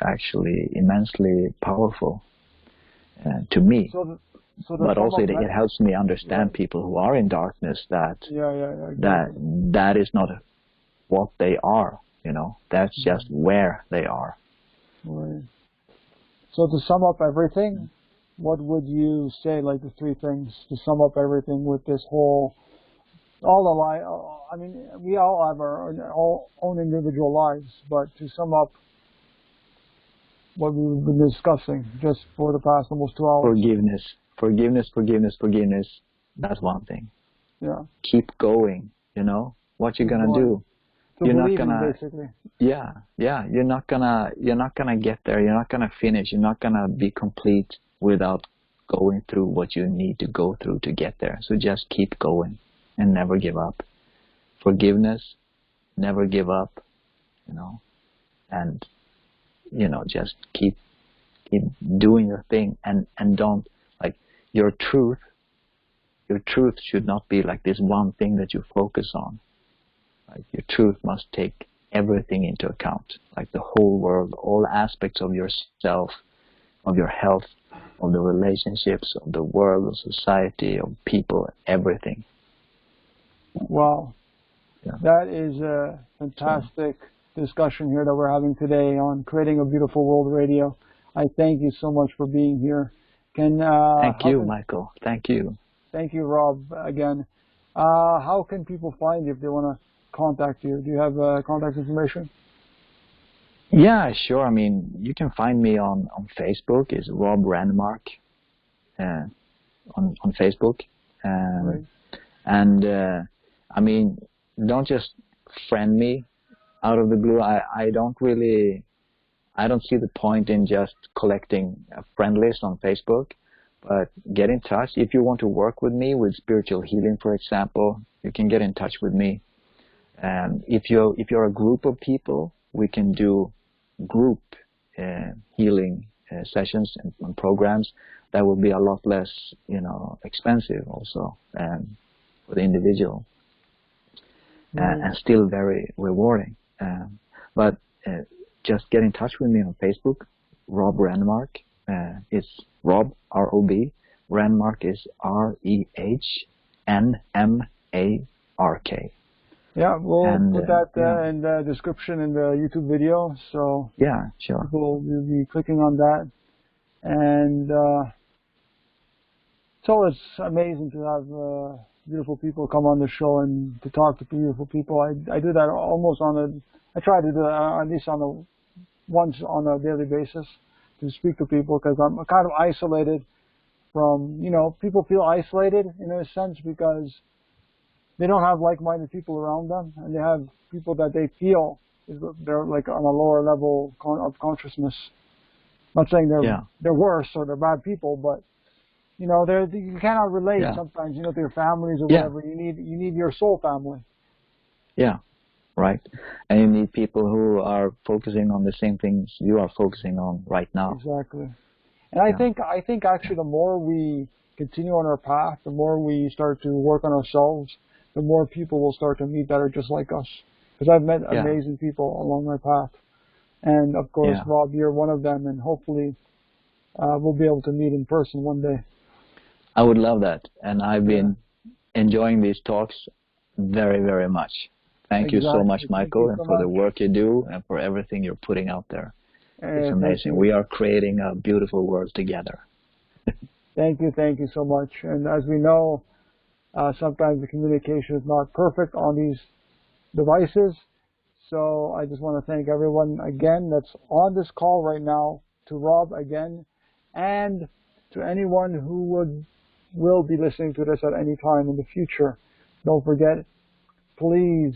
actually immensely powerful to me. So the But sum also up it helps me understand right. people who are in darkness, that Yeah, that exactly. that is not what they are. That's just where they are. Right. So to sum up everything, what would you say, like the three things to sum up everything with this whole, all the I mean, we all have our own individual lives, but to sum up what we've been discussing just for the past almost 2 hours. Forgiveness. That's one thing. Yeah. Keep going. What you're Keep gonna going. do. To You're not believing, gonna. basically. Yeah. You're not gonna get there. You're not gonna finish. You're not gonna be complete without going through what you need to go through to get there. So just keep going and never give up. Forgiveness, never give up. And just keep doing your thing, and don't, like, your truth should not be like this one thing that you focus on. Like, your truth must take everything into account, like the whole world, all aspects of yourself, of your health, of the relationships, of the world, of society, of people, everything. Wow. Yeah. That is a fantastic discussion here that we're having today on Creating a Beautiful World Radio. I thank you so much for being here. Thank you, Michael. Thank you. Thank you, Rob, again. How can people find you if they want to contact you? Do you have contact information? Yeah, sure. I mean, you can find me on Facebook. It's Rob Renmark on Facebook. Right. And I mean, don't just friend me out of the blue. I don't see the point in just collecting a friend list on Facebook. But get in touch. If you want to work with me with spiritual healing, for example, you can get in touch with me. If you're a group of people, we can do group healing sessions and programs that will be a lot less, expensive also for the individual, and still very rewarding. But just get in touch with me on Facebook, Rob Renmark. It's Rob, R-O-B. Renmark is R-E-H-N-M-A-R-K. Yeah, we'll put that yeah. in the description in the YouTube video, so Yeah, sure. people will be clicking on that. And So it's amazing to have beautiful people come on the show and to talk to beautiful people. I do that almost I try to do that at least once on a daily basis to speak to people, because I'm kind of isolated from, people feel isolated in a sense because they don't have like-minded people around them, and they have people that they feel they're like on a lower level of consciousness. I'm not saying they're worse or they're bad people, but you cannot relate sometimes, to your families or whatever. You need your soul family. Yeah, right. And you need people who are focusing on the same things you are focusing on right now. Exactly. And I think actually the more we continue on our path, the more we start to work on ourselves, the more people will start to meet that are just like us. Because I've met amazing people along my path. And of course, Rob, you're one of them, and hopefully we'll be able to meet in person one day. I would love that. And I've been enjoying these talks very, very much. Thank you so much, Michael, and for the work you do and for everything you're putting out there. It's amazing. We are creating a beautiful world together. Thank you so much. And as we know, sometimes the communication is not perfect on these devices. So I just want to thank everyone again that's on this call right now, to Rob again, and to anyone who will be listening to this at any time in the future. Don't forget, please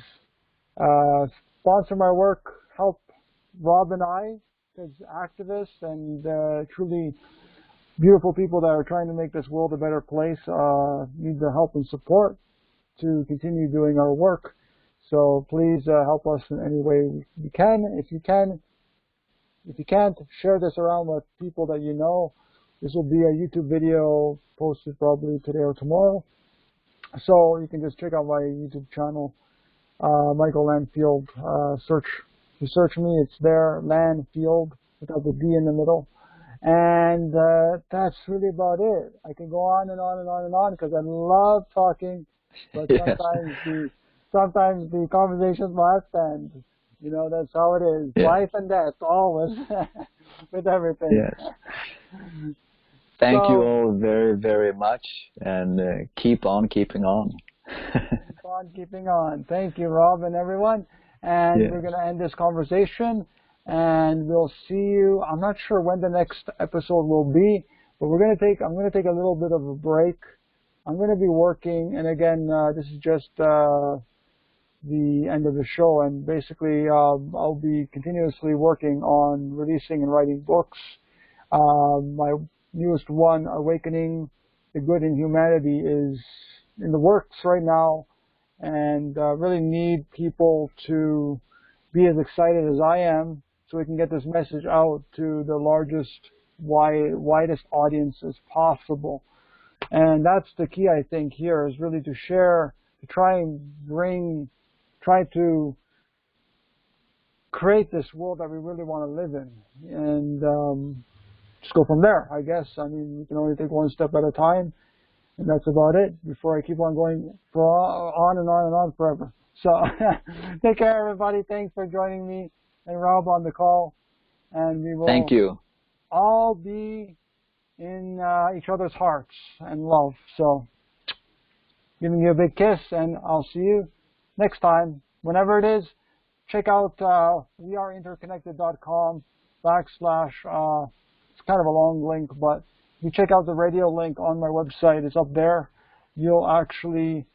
sponsor my work, help Rob and I as activists and truly beautiful people that are trying to make this world a better place. Need the help and support to continue doing our work. So please help us in any way you can. If you can't, share this around with people that you know. This will be a YouTube video posted probably today or tomorrow. So you can just check out my YouTube channel, Michael Landfield. You search me, it's there, Landfield, without the D in the middle. And that's really about it. I can go on and on and on and on because I love talking, but sometimes the conversations must end. That's how it is. Yeah. Life and death, always, with everything. Yes. Thank you all very, very much, and keep on keeping on. Keep on keeping on. Thank you, Rob, and everyone. And we're going to end this conversation, and we'll see you. I'm not sure when the next episode will be, but I'm going to take a little bit of a break. I'm going to be working, and again, this is just the end of the show, and basically I'll be continuously working on releasing and writing books. My newest one, Awakening the Good in Humanity, is in the works right now, and really need people to be as excited as I am so we can get this message out to the widest audience as possible. And that's the key, I think, here, is really to share, to try to create this world that we really want to live in, and just go from there, I guess. I mean, we can only take one step at a time, and that's about it before I keep on going on and on and on forever. So take care, everybody. Thanks for joining me and Rob on the call, and we will Thank you. all be in each other's hearts and love. So giving you a big kiss, and I'll see you next time, whenever it is. Check out weareinterconnected.com / it's kind of a long link, but if you check out the radio link on my website, it's up there. You'll actually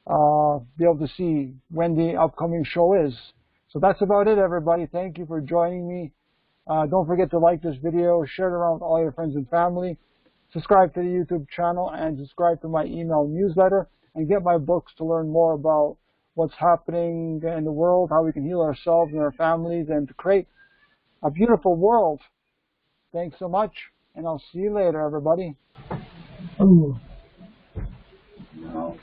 be able to see when the upcoming show is. So that's about it, everybody. Thank you for joining me. Don't forget to like this video, share it around with all your friends and family, subscribe to the YouTube channel, and subscribe to my email newsletter, and get my books to learn more about what's happening in the world, how we can heal ourselves and our families, and to create a beautiful world. Thanks so much, and I'll see you later, everybody. Ooh. No.